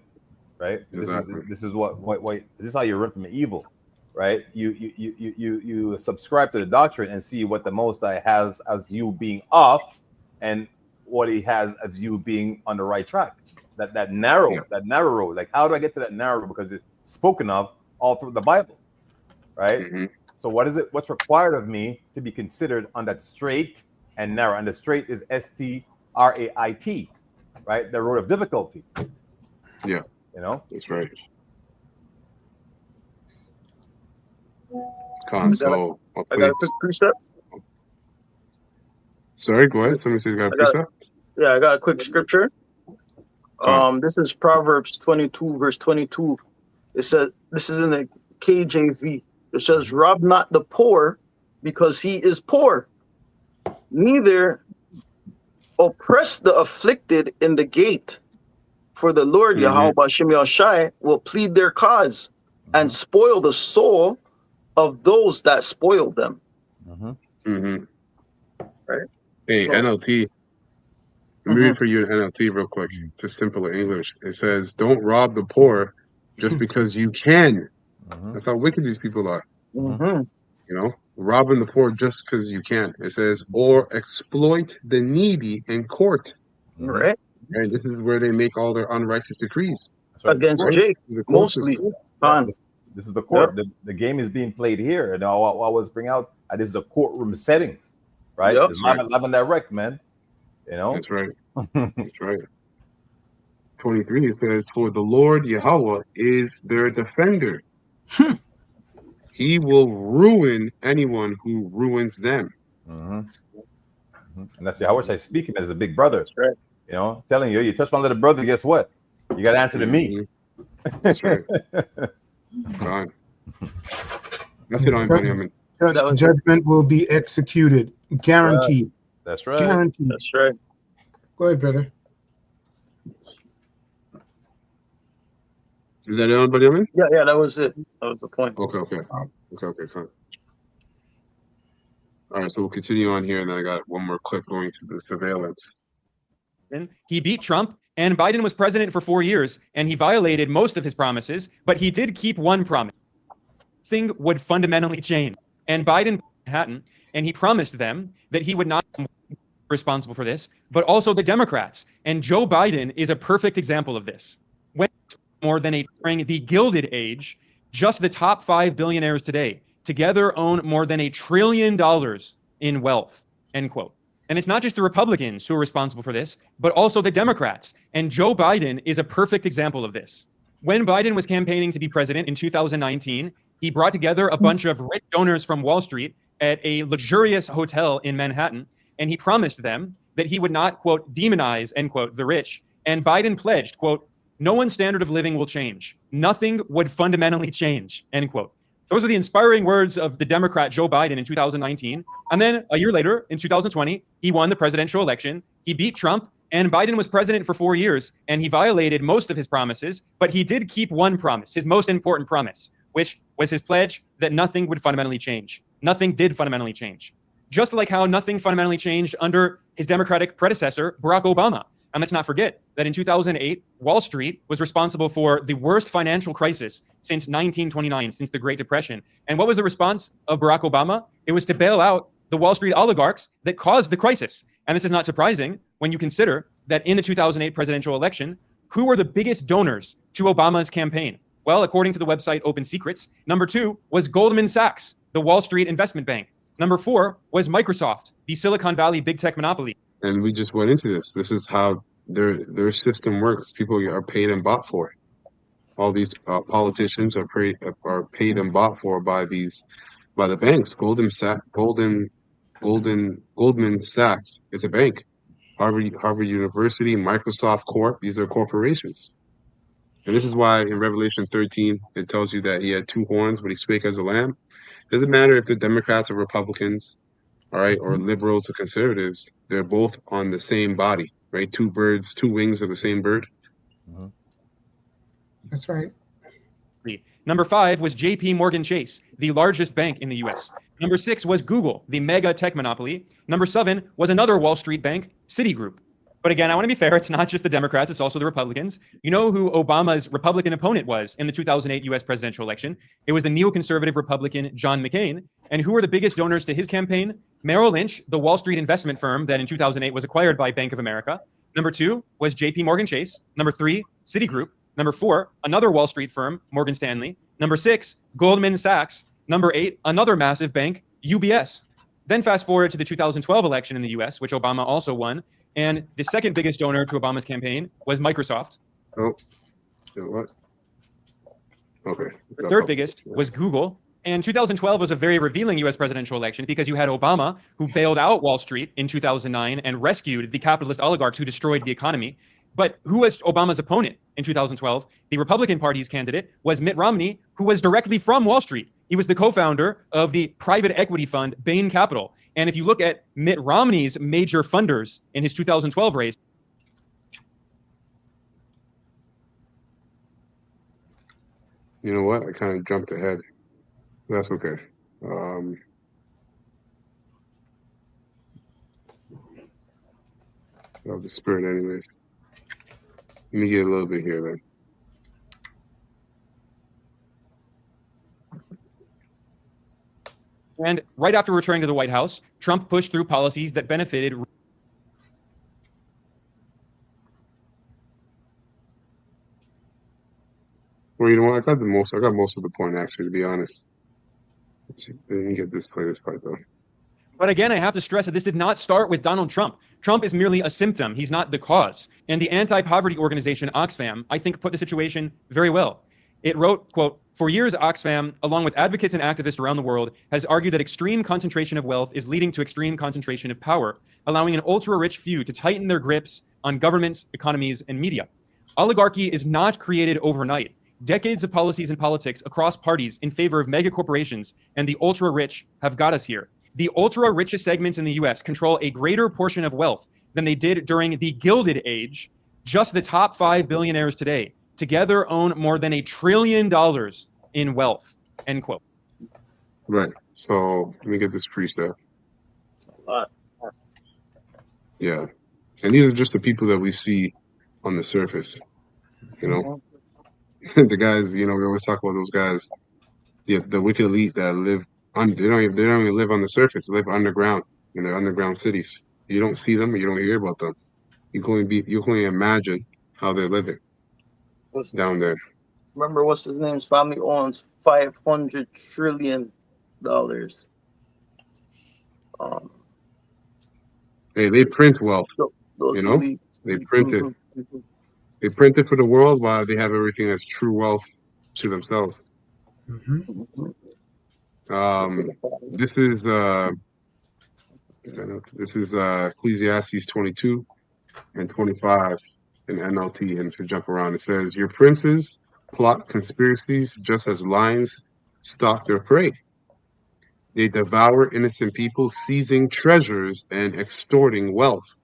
right? Exactly. This is this is how you run from evil, right? You subscribe to the doctrine and see what the Most High has as you being off, and what He has as you being on the right track. That narrow road. Like, how do I get to that narrow road? Because it's spoken of all through the Bible, right? So what's required of me to be considered on that straight and narrow? And the straight is STRAIT, right? The road of difficulty. Yeah. That's right. So I got a quick precept. Sorry, go ahead. Somebody says you got a precept? Yeah, I got a quick scripture. This is Proverbs 22, verse 22. It says, this is in the KJV. It says, "Rob not the poor because he is poor, neither oppress the afflicted in the gate. For the Lord Yahweh Hashem Yahushai will plead their cause and spoil the soul of those that spoil them." Right? Hey, NLT. Let me read for you in NLT real quick. Just simple in English. It says, "Don't rob the poor just because you can." That's how wicked these people are. Robbing the poor just because you can. It says, "Or exploit the needy in court." Right? And this is where they make all their unrighteous decrees. Against Jake, mostly. This is the court. The game is being played here. And I always bring out, this is the courtroom settings, right? It's live and direct, man. That's right. That's right. 23, it says, "For the Lord Yahweh is their defender. He will ruin anyone who ruins them." And that's how much I speak him as a big brother. That's right. You know, telling you, you touch my little brother, guess what? You got to answer to me. That's right. Fine. That's it, everybody. I mean, That was- Judgment will be executed. Guaranteed. That's right. Guaranteed. That's right. Go ahead, brother. is that it, everybody? I mean, Yeah, that was it. That was the point. okay, fine. All right, so we'll continue on here, and then I got one more clip going to the surveillance. He beat Trump, and Biden was president for 4 years, and he violated most of his promises, but he did keep one promise. Thing would fundamentally change. And Biden Manhattan, and he promised them that he would not be responsible for this, but also the Democrats. And Joe Biden is a perfect example of this. When more than during the Gilded Age, just the top 5 billionaires today together own more than $1 trillion in wealth, end quote. And it's not just the Republicans who are responsible for this, but also the Democrats. And Joe Biden is a perfect example of this. When Biden was campaigning to be president in 2019, he brought together a bunch of rich donors from Wall Street at a luxurious hotel in Manhattan, and he promised them that he would not, quote, demonize, end quote, the rich. And Biden pledged, quote, no one's standard of living will change. Nothing would fundamentally change, end quote. Those are the inspiring words of the Democrat Joe Biden in 2019. And then a year later, in 2020, he won the presidential election. He beat Trump, and Biden was president for 4 years, and he violated most of his promises, but he did keep one promise, his most important promise, which was his pledge that nothing would fundamentally change. Nothing did fundamentally change. Just like how nothing fundamentally changed under his Democratic predecessor, Barack Obama. And let's not forget that in 2008, Wall Street was responsible for the worst financial crisis since 1929, since the Great Depression. And what was the response of Barack Obama? It was to bail out the Wall Street oligarchs that caused the crisis. And this is not surprising when you consider that in the 2008 presidential election, who were the biggest donors to Obama's campaign? Well, according to the website Open Secrets, number 2 was Goldman Sachs, the Wall Street investment bank. Number 4 was Microsoft, the Silicon Valley big tech monopoly. And we just went into this. This is how their system works. People are paid and bought for it. All these politicians are paid and bought for by the banks. Goldman Sachs is a bank. Harvard University, Microsoft Corp. These are corporations. And this is why in Revelation 13 it tells you that he had 2 horns, but he spake as a lamb. Doesn't matter if they're Democrats or Republicans, all right, or liberals or conservatives. They're both on the same body, right? 2 birds, 2 wings of the same bird. That's right. Number 5 was JP Morgan Chase, the largest bank in the US. Number 6 was Google, the mega tech monopoly. Number 7 was another Wall Street bank, Citigroup. But again, I want to be fair, it's not just the Democrats, it's also the Republicans. You know who Obama's Republican opponent was in the 2008 US presidential election? It was the neoconservative Republican John McCain. And who were the biggest donors to his campaign? Merrill Lynch, the Wall Street investment firm that in 2008 was acquired by Bank of America. Number 2 was JP Morgan Chase. Number 3, Citigroup. Number 4, another Wall Street firm, Morgan Stanley. Number 6, Goldman Sachs. Number 8, another massive bank, UBS. Then fast forward to the 2012 election in the US, which Obama also won. And the second biggest donor to Obama's campaign was Microsoft. Oh, what? Okay. The third biggest was Google. And 2012 was a very revealing US presidential election because you had Obama, who bailed out Wall Street in 2009 and rescued the capitalist oligarchs who destroyed the economy. But who was Obama's opponent in 2012? The Republican Party's candidate was Mitt Romney, who was directly from Wall Street. He was the co-founder of the private equity fund Bain Capital. And if you look at Mitt Romney's major funders in his 2012 race, You know what? I kind of jumped ahead. That's okay. That was the spirit anyways. Let me get a little bit here then. and right after returning to the White House, Trump pushed through policies that benefited. Well, you know what? I got most of the point, actually, to be honest. Let's see. I didn't get this part though. But again, I have to stress that this did not start with Donald Trump. Trump is merely a symptom. He's not the cause. And the anti-poverty organization Oxfam, I think, put the situation very well. It wrote, quote, For years, Oxfam, along with advocates and activists around the world, has argued that extreme concentration of wealth is leading to extreme concentration of power, allowing an ultra-rich few to tighten their grips on governments, economies, and media. Oligarchy is not created overnight. Decades of policies and politics across parties in favor of mega corporations and the ultra-rich have got us here. The ultra-richest segments in the US control a greater portion of wealth than they did during the Gilded Age. Just the top 5 billionaires today together own more than $1 trillion in wealth, end quote. Right. So let me get this precept. Yeah. And these are just the people that we see on the surface. You know, the guys, you know, we always talk about those guys, the wicked elite that live they don't even live on the surface, they live underground in their underground cities. You don't see them, you don't hear about them. You can only imagine how they're living down there. Remember, what's his name's family owns $500 trillion. Hey, they print wealth. Those You know, elites. they print it. They print it for the world while they have everything as true wealth to themselves. Mhm. This is Ecclesiastes 22 and 25 in NLT, and to jump around, it says, "Your princes plot conspiracies just as lions stalk their prey. They devour innocent people, seizing treasures and extorting wealth.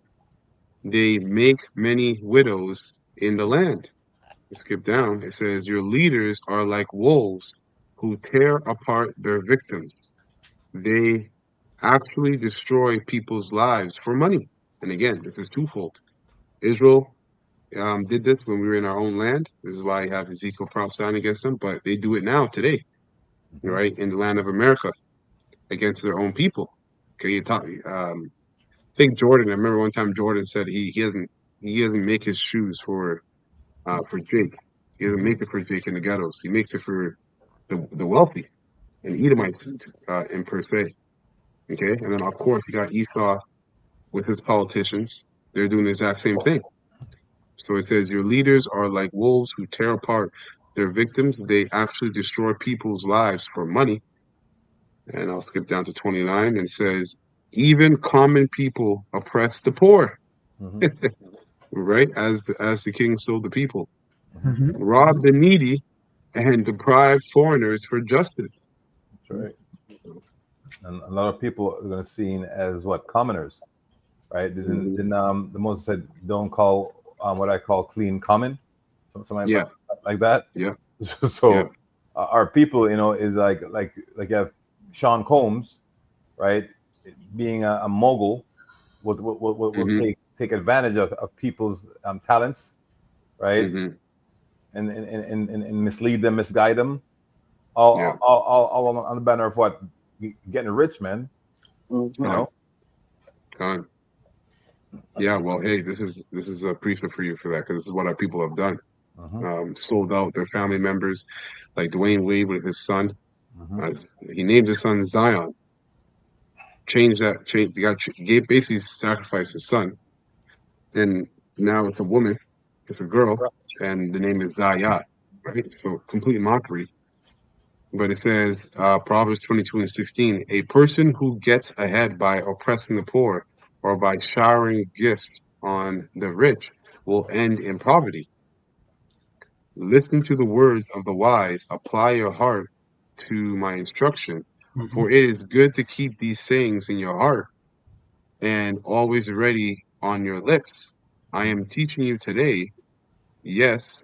They make many widows in the land." Skip down. It says, "Your leaders are like wolves who tear apart their victims. They actually destroy people's lives for money." And again, this is twofold. Israel did this when we were in our own land. This is why you have Ezekiel prophesying against them, but they do it now today, right, in the land of America against their own people. Okay, I think Jordan. I remember one time Jordan said he doesn't make his shoes for Jake. He doesn't make it for Jake in the ghettos. He makes it for the wealthy and Edomites in per se. Okay, and then of course you got Esau with his politicians. They're doing the exact same thing. So it says, "Your leaders are like wolves who tear apart their victims. They actually destroy people's lives for money." And I'll skip down to 29 and says, "Even common people oppress the poor." Right? As the king sold the people. Mhm. Rob the needy and deprive foreigners for justice. That's right. And a lot of people are going to see seen as what, commoners, right? Didn't the Moses said, "Don't call what I call clean common," something Yeah. like that. Yeah. So Yeah. Our people, you know, is like you have Sean Combs, right? Being a mogul, will Mhm. take advantage of people's talents, right? Mhm. And mislead them, misguide them, Yeah. all on the banner of what, getting rich, man. You know. Done. Yeah, well, hey, this is a precept for you for that, because this is what our people have done. Sold out their family members, like Dwayne Wade with his son. He named his son Zion. Basically sacrificed his son, and now it's a woman, it's a girl, and the name is Zayat, right? So complete mockery. But it says, Proverbs 22:16, "A person who gets ahead by oppressing the poor or by showering gifts on the rich will end in poverty. Listen to the words of the wise, apply your heart to my instruction, for it is good to keep these sayings in your heart and always ready on your lips. I am teaching you today, yes,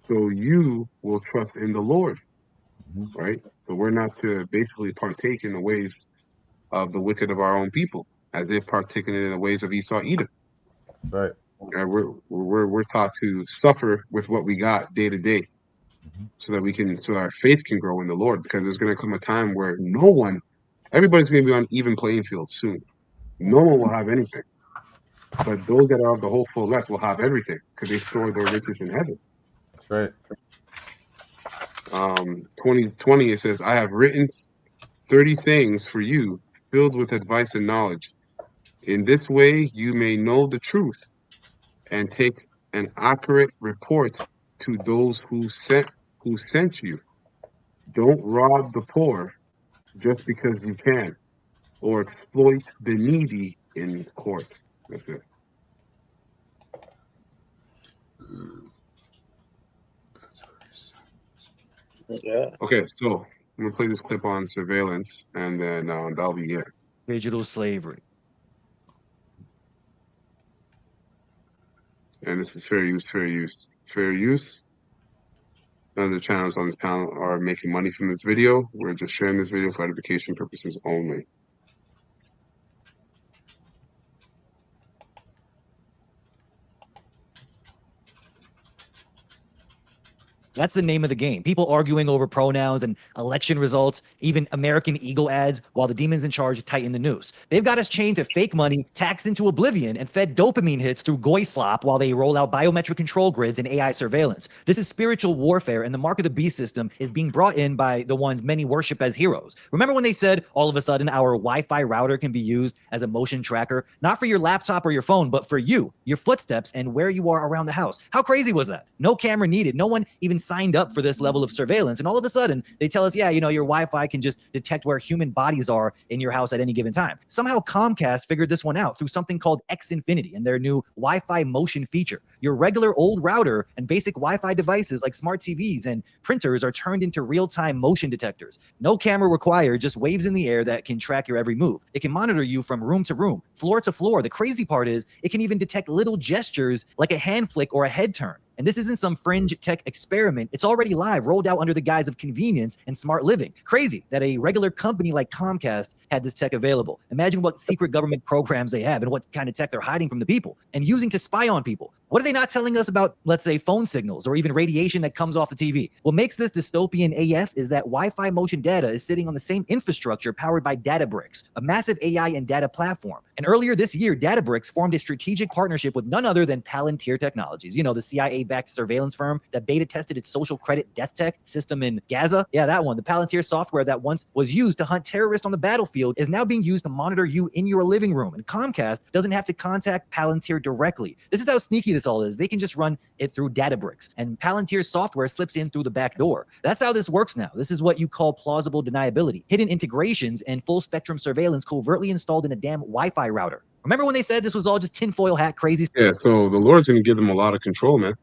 so you will trust in the Lord." Right? So we're not to basically partake in the ways of the wicked of our own people, as if partaking in the ways of Esau, Edom. Right. We're taught to suffer with what we got day to day, so that our faith can grow in the Lord. Because there's going to come a time where everybody's going to be on even playing field soon. No one will have anything, but those that are of the hopeful elect will have everything, because they store their riches in heaven. That's right. 20:20, it says, "I have written 30 sayings for you, filled with advice and knowledge. In this way, you may know the truth and take an accurate report to those who sent you. Don't rob the poor just because you can, or exploit the needy in court. That's it. Yeah. Okay, so I'm gonna play this clip on surveillance, and then that'll be it. Digital slavery. And this is fair use, fair use, fair use. None of the channels on this panel are making money from this video. We're just sharing this video for edification purposes only. That's the name of the game. People arguing over pronouns and election results, even American Eagle ads, while the demons in charge tighten the noose. They've got us chained to fake money, taxed into oblivion, and fed dopamine hits through goy slop while they roll out biometric control grids and AI surveillance. This is spiritual warfare, and the mark of the beast system is being brought in by the ones many worship as heroes. Remember when they said all of a sudden our Wi-Fi router can be used as a motion tracker, not for your laptop or your phone, but for you, your footsteps, and where you are around the house? How crazy was that? No camera needed. No one even signed up for this level of surveillance, and all of a sudden they tell us, yeah, you know, your Wi-Fi can just detect where human bodies are in your house at any given time. Somehow Comcast figured this one out through something called Xfinity and their new Wi-Fi motion feature. Your regular old router and basic Wi-Fi devices like smart TVs and printers are turned into real-time motion detectors. No camera required, just waves in the air that can track your every move. It can monitor you from room to room, floor to floor. The crazy part is it can even detect little gestures like a hand flick or a head turn. And this isn't some fringe tech experiment. It's already live, rolled out under the guise of convenience and smart living. Crazy that a regular company like Comcast had this tech available. Imagine what secret government programs they have and what kind of tech they're hiding from the people and using to spy on people. What are they not telling us about, let's say, phone signals or even radiation that comes off the TV? What makes this dystopian AF is that Wi-Fi motion data is sitting on the same infrastructure powered by Databricks, a massive AI and data platform. And earlier this year, Databricks formed a strategic partnership with none other than Palantir Technologies, you know, the CIA-backed surveillance firm that beta tested its social credit death tech system in Gaza. Yeah, that one. The Palantir software that once was used to hunt terrorists on the battlefield is now being used to monitor you in your living room. And Comcast doesn't have to contact Palantir directly. This is how sneaky this all is. They can just run it through Databricks, and Palantir's software slips in through the back door. That's how this works now. This is what you call plausible deniability, hidden integrations and full spectrum surveillance covertly installed in a damn Wi-Fi router. Remember when they said this was all just tinfoil hat crazy? Yeah, so the Lord's going to give them a lot of control, man.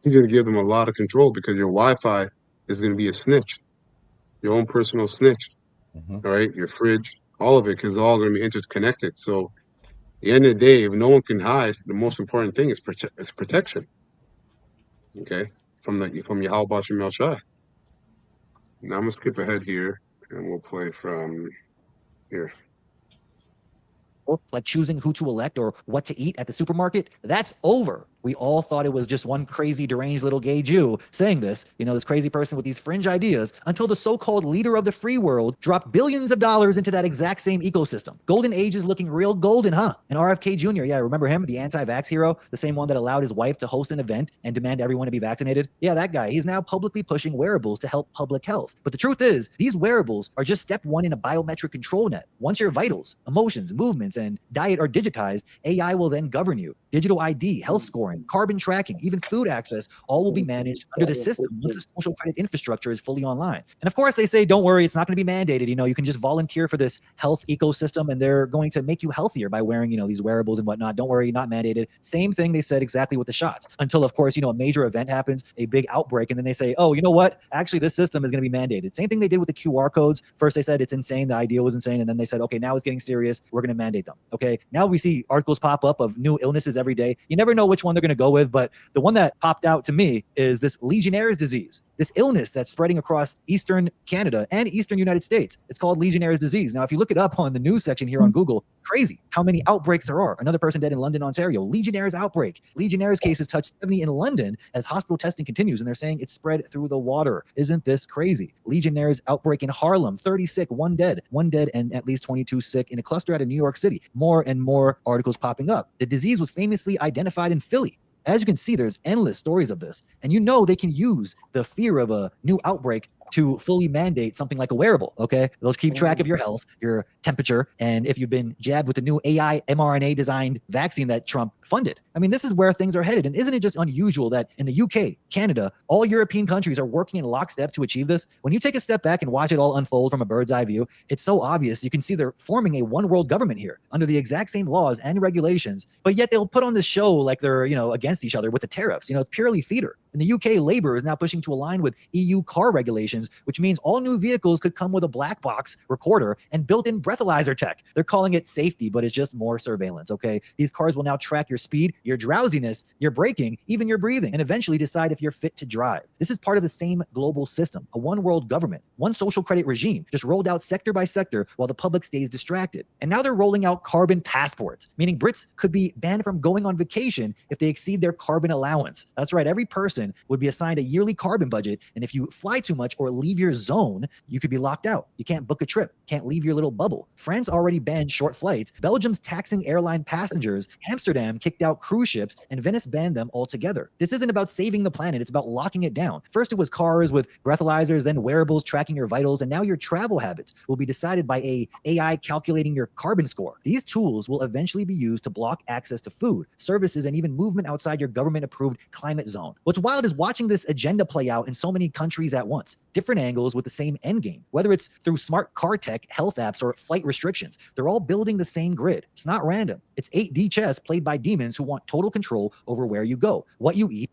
He's going to give them a lot of control because your Wi-Fi is going to be a snitch, your own personal snitch, all right? Your fridge, all of it, because it's all going to be interconnected. So at the end of the day, if no one can hide, the most important thing is protection, okay, from Yahweh Bashem El Shai. Now I'm going to skip ahead here, and we'll play from here. Like choosing who to elect or what to eat at the supermarket, that's over. We all thought it was just one crazy, deranged little gay Jew saying this, you know, this crazy person with these fringe ideas, until the so-called leader of the free world dropped billions of dollars into that exact same ecosystem. Golden age is looking real golden, huh? And RFK Jr., yeah, remember him? The anti-vax hero? The same one that allowed his wife to host an event and demand everyone to be vaccinated? Yeah, that guy. He's now publicly pushing wearables to help public health. But the truth is, these wearables are just step one in a biometric control net. Once your vitals, emotions, movements, and diet are digitized, AI will then govern you. Digital ID, health scoring, carbon tracking, even food access, all will be managed under the system once the social credit infrastructure is fully online. And of course, they say, don't worry, it's not going to be mandated. You know, you can just volunteer for this health ecosystem, and they're going to make you healthier by wearing, you know, these wearables and whatnot. Don't worry, not mandated. Same thing they said exactly with the shots. Until, of course, you know, a major event happens, a big outbreak, and then they say, oh, you know what? Actually, this system is going to be mandated. Same thing they did with the QR codes. First, they said it's insane. The idea was insane. And then they said, okay, now it's getting serious. We're going to mandate them. Okay. Now we see articles pop up of new illnesses every day. You never know which one they're going to go with, but the one that popped out to me is this Legionnaire's disease, this illness that's spreading across Eastern Canada and Eastern United States. It's called Legionnaire's disease. Now, if you look it up on the news section here on Google, crazy how many outbreaks there are. Another person dead in London, Ontario. Legionnaire's outbreak. Legionnaire's cases touched 70 in London as hospital testing continues, and they're saying it's spread through the water. Isn't this crazy? Legionnaire's outbreak in Harlem, 30 sick, one dead, and at least 22 sick in a cluster out of New York City. More and more articles popping up. The disease was famously identified in Philly. As you can see, there's endless stories of this. And you know they can use the fear of a new outbreak to fully mandate something like a wearable. Okay, they'll keep track of your health, your temperature, and if you've been jabbed with the new AI mRNA designed vaccine that Trump funded. I mean, this is where things are headed. And isn't it just unusual that in the UK, Canada, all European countries are working in lockstep to achieve this? When you take a step back and watch it all unfold from a bird's eye view, it's so obvious. You can see they're forming a one world government here under the exact same laws and regulations, but yet they'll put on this show like they're, against each other with the tariffs. It's purely theater. In the UK, Labour is now pushing to align with EU car regulations, which means all new vehicles could come with a black box recorder and built-in breathalyzer tech. They're calling it safety, but it's just more surveillance, okay? These cars will now track your speed, your drowsiness, your braking, even your breathing, and eventually decide if you're fit to drive. This is part of the same global system, a one-world government, one social credit regime, just rolled out sector by sector while the public stays distracted. And now they're rolling out carbon passports, meaning Brits could be banned from going on vacation if they exceed their carbon allowance. That's right, every person would be assigned a yearly carbon budget, and if you fly too much or leave your zone, you could be locked out. You can't book a trip, can't leave your little bubble. France already banned short flights, Belgium's taxing airline passengers, Amsterdam kicked out cruise ships, and Venice banned them altogether. This isn't about saving the planet, it's about locking it down. First it was cars with breathalyzers, then wearables tracking your vitals, and now your travel habits will be decided by a AI calculating your carbon score. These tools will eventually be used to block access to food, services, and even movement outside your government-approved climate zone. What's wild is watching this agenda play out in so many countries at once, different angles with the same end game. Whether it's through smart car tech, health apps, or flight restrictions, they're all building the same grid. It's not random. It's 8D chess played by demons who want total control over where you go, what you eat,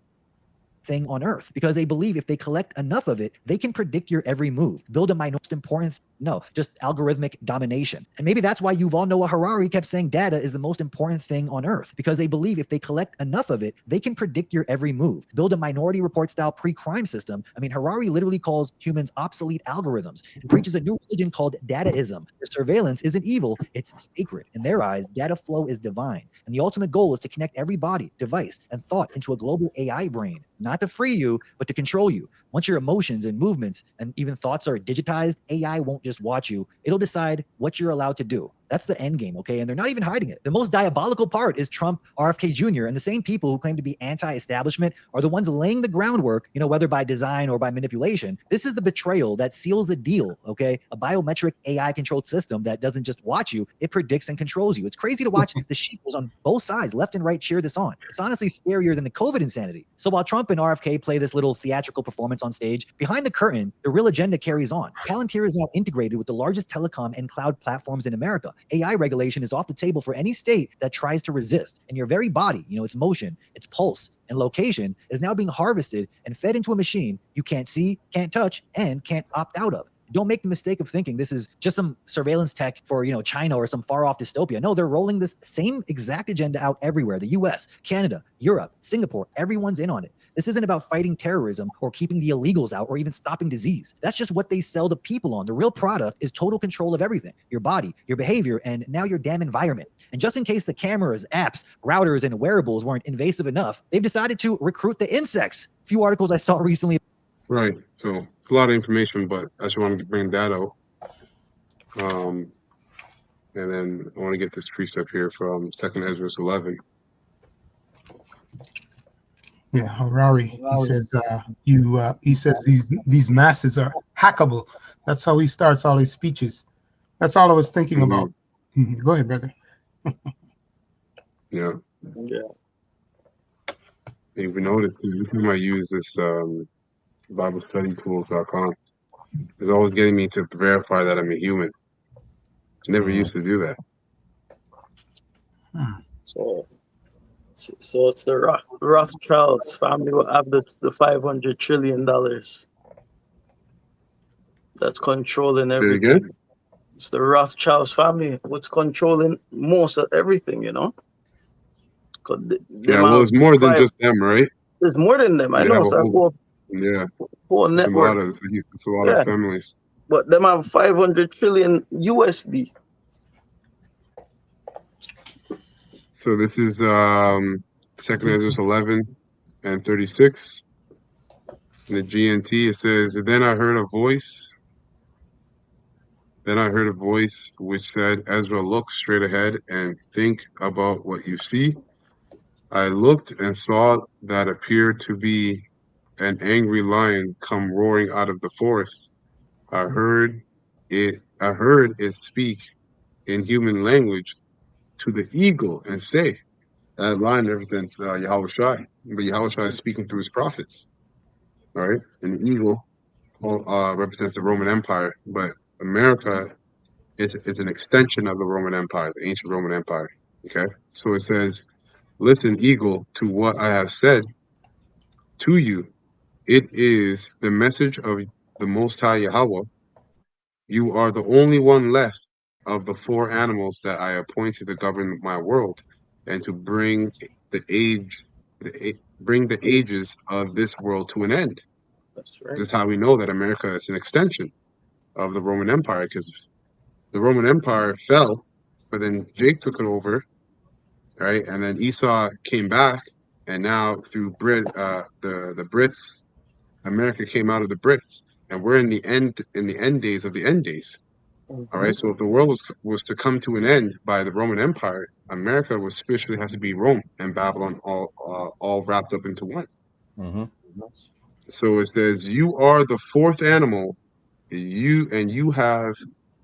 thing on earth, because they believe if they collect enough of it, they can predict your every move, build a most important no, just algorithmic domination. And maybe that's why Yuval Noah Harari kept saying data is the most important thing on earth, because they believe if they collect enough of it, they can predict your every move, build a Minority Report style pre-crime system. I mean, Harari literally calls humans obsolete algorithms and preaches a new religion called dataism. The surveillance isn't evil, it's sacred. In their eyes, data flow is divine. And the ultimate goal is to connect every body, device, and thought into a global AI brain, not to free you, but to control you. Once your emotions and movements and even thoughts are digitized, AI won't just watch you. It'll decide what you're allowed to do. That's the end game, okay? And they're not even hiding it. The most diabolical part is Trump, RFK Jr., and the same people who claim to be anti-establishment are the ones laying the groundwork, whether by design or by manipulation. This is the betrayal that seals the deal, okay? A biometric AI-controlled system that doesn't just watch you, it predicts and controls you. It's crazy to watch the sheeples on both sides, left and right, cheer this on. It's honestly scarier than the COVID insanity. So while Trump and RFK play this little theatrical performance on stage, behind the curtain, the real agenda carries on. Palantir is now integrated with the largest telecom and cloud platforms in America. AI regulation is off the table for any state that tries to resist. And your very body, its motion, its pulse, and location is now being harvested and fed into a machine you can't see, can't touch, and can't opt out of. Don't make the mistake of thinking this is just some surveillance tech for, China or some far-off dystopia. No, they're rolling this same exact agenda out everywhere. The US, Canada, Europe, Singapore, everyone's in on it. This isn't about fighting terrorism or keeping the illegals out or even stopping disease. That's just what they sell to people on. The real product is total control of everything, your body, your behavior, and now your damn environment. And just in case the cameras, apps, routers, and wearables weren't invasive enough, they've decided to recruit the insects. A few articles I saw recently. Right. So it's a lot of information, but I just want to bring that out. And then I want to get this precept here from 2 Ezra 11. Yeah, Harari. He says these masses are hackable. That's how he starts all his speeches. That's all I was thinking about. Mm-hmm. Go ahead, brother. Yeah. Yeah. If you notice, every time I use this BibleStudyTools.com, it's always getting me to verify that I'm a human. I never used to do that. So it's the Rothschilds family will have the $500 trillion. That's controlling everything. Say it again? It's the Rothschilds family what's controlling most of everything, Yeah, well, it's more than just them, right? There's more than them. I know. It's a whole network. It's a lot of families. But them have 500 trillion USD. So this is 2 Ezra 11 and 36. In the GNT, it says, Then I heard a voice which said, Ezra, look straight ahead and think about what you see. I looked and saw that appeared to be an angry lion come roaring out of the forest. I heard it speak in human language to the eagle and say, that lion represents Yahweh Shai, but Yahweh Shai is speaking through his prophets. All right, and the eagle represents the Roman Empire, but America is an extension of the Roman Empire, the ancient Roman Empire. Okay, so it says, "Listen, eagle, to what I have said to you. It is the message of the Most High Yahweh. You are the only one left of the four animals that I appointed to govern my world, and to bring bring the ages of this world to an end." That's right. This is how we know that America is an extension of the Roman Empire, because the Roman Empire fell, but then Jake took it over, right? And then Esau came back, and now through the Brits, America came out of the Brits, and we're in the end days of the end days. All right. So if the world was to come to an end by the Roman Empire, America would spiritually have to be Rome and Babylon all wrapped up into one. Mm-hmm. So it says, "You are the fourth animal, you have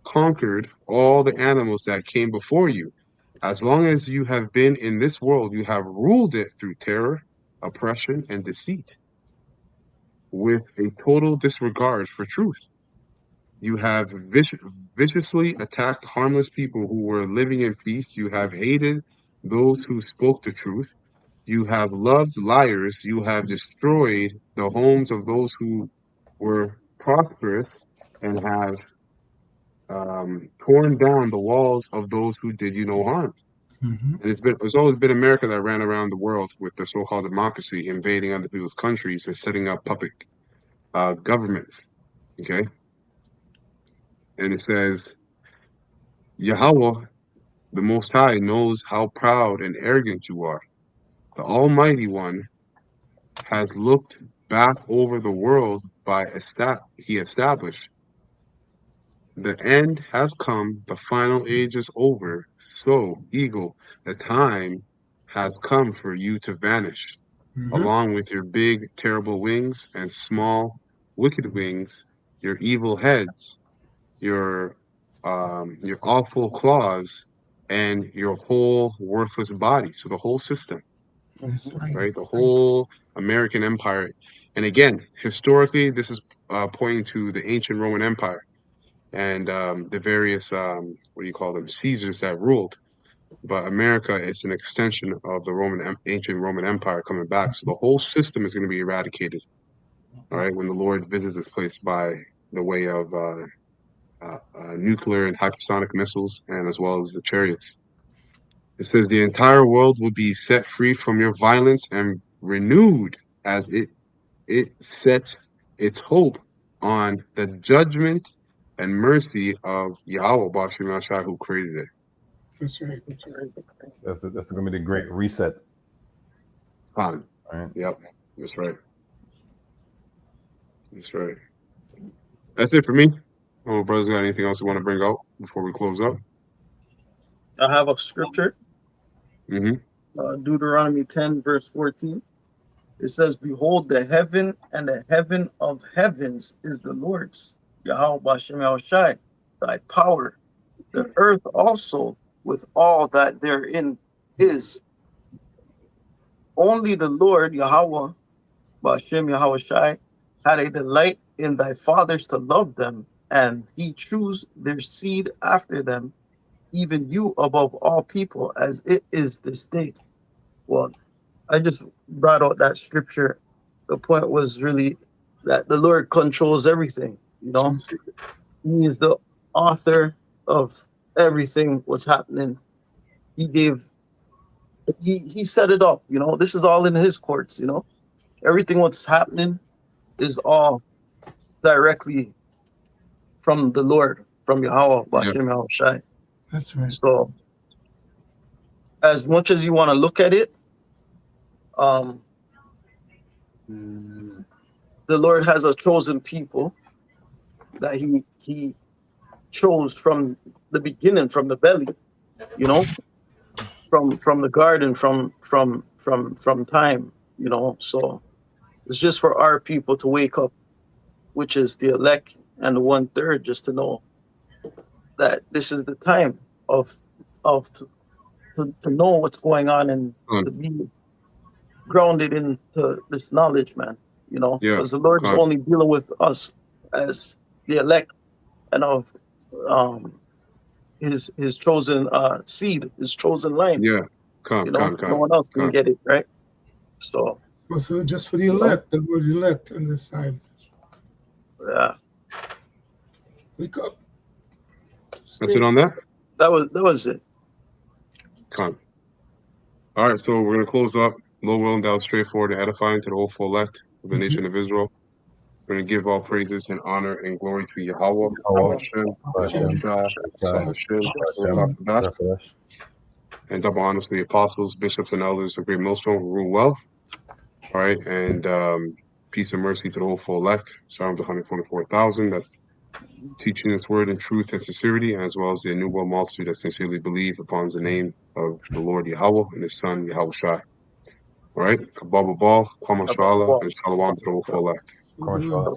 conquered all the animals that came before you. As long as you have been in this world, you have ruled it through terror, oppression, and deceit, with a total disregard for truth. You have viciously attacked harmless people who were living in peace. You have hated those who spoke the truth. You have loved liars. You have destroyed the homes of those who were prosperous, and have torn down the walls of those who did you no harm." Mhm. And it's always been America that ran around the world with their so-called democracy, invading other people's countries and setting up puppet governments. Okay, and it says, "Yahweh, the Most High, knows how proud and arrogant you are. The Almighty One has looked back over the world he established. The end has come, the final age is over. So, eagle, the time has come for you to vanish, Mhm. along with your big, terrible wings and small, wicked wings, your evil heads, your awful claws, and your whole worthless body." So the whole system, That's right. right? The whole American empire. And again, historically, this is pointing to the ancient Roman Empire and the various what do you call them, Caesars that ruled. But America is an extension of the ancient Roman Empire coming back. So the whole system is going to be eradicated. All right, when the Lord visits this place by the way of nuclear and hypersonic missiles, and as well as the chariots. It says the entire world will be set free from your violence and renewed as it sets its hope on the judgment and mercy of Yahweh Bashim Yahshua, who created it. That's right. That's going to be the great reset. Fine. All right. Yep. That's right. That's right. That's it for me. Oh, brothers, got anything else you want to bring out before we close up? I have a scripture, Mm-hmm. Deuteronomy 10, verse 14. It says, "Behold, the heaven and the heaven of heavens is the Lord's, Yahweh Bashem Yahushai, thy power. The earth also with all that therein is. Only the Lord, Yahweh Bashem Yahushai, had a delight in thy fathers to love them, and he chose their seed after them, even you above all people, as it is this day." Well, I just brought out that scripture. The point was really that the Lord controls everything. You know, He is the author of everything what's happening. He set it up. You know, this is all in His courts. You know, everything what's happening is all directly from the Lord, from Yahweh, Bashem Yahushai. That's right. So, as much as you want to look at it, the Lord has a chosen people that He chose from the beginning, from the belly, you know, from the garden, from time, you know. So It's just for our people to wake up, which is the elect and the 1/3, just to know that this is the time to know what's going on and to be grounded into this knowledge, man. You know, Yeah, because the Lord's God. only dealing with us as the elect and of his chosen seed, his chosen line. Yeah, You know, no one else can get it, right? So So just for the elect, the word elect on this side. yeah, Wake up. That's it on that? that was it. Con. All right, so we're going to close up. Lord willing, that was straightforward and edifying to the whole full elect of the nation of Israel. We're going to give all praises and honor and glory to Yahweh, Hashem, Shah, Hashem, and double honors to the apostles, bishops, and elders of Great Millstone who rule well. All right, and peace and mercy to the whole full elect. Psalms 144,000. That's teaching this word in truth and sincerity, as well as the innumerable multitude that sincerely believe upon the name of the Lord Yahweh and his son Yahweh Shai. All right, Kabbalah Ball, Kwama Shala, and Shalom to the whole full elect. Commercial.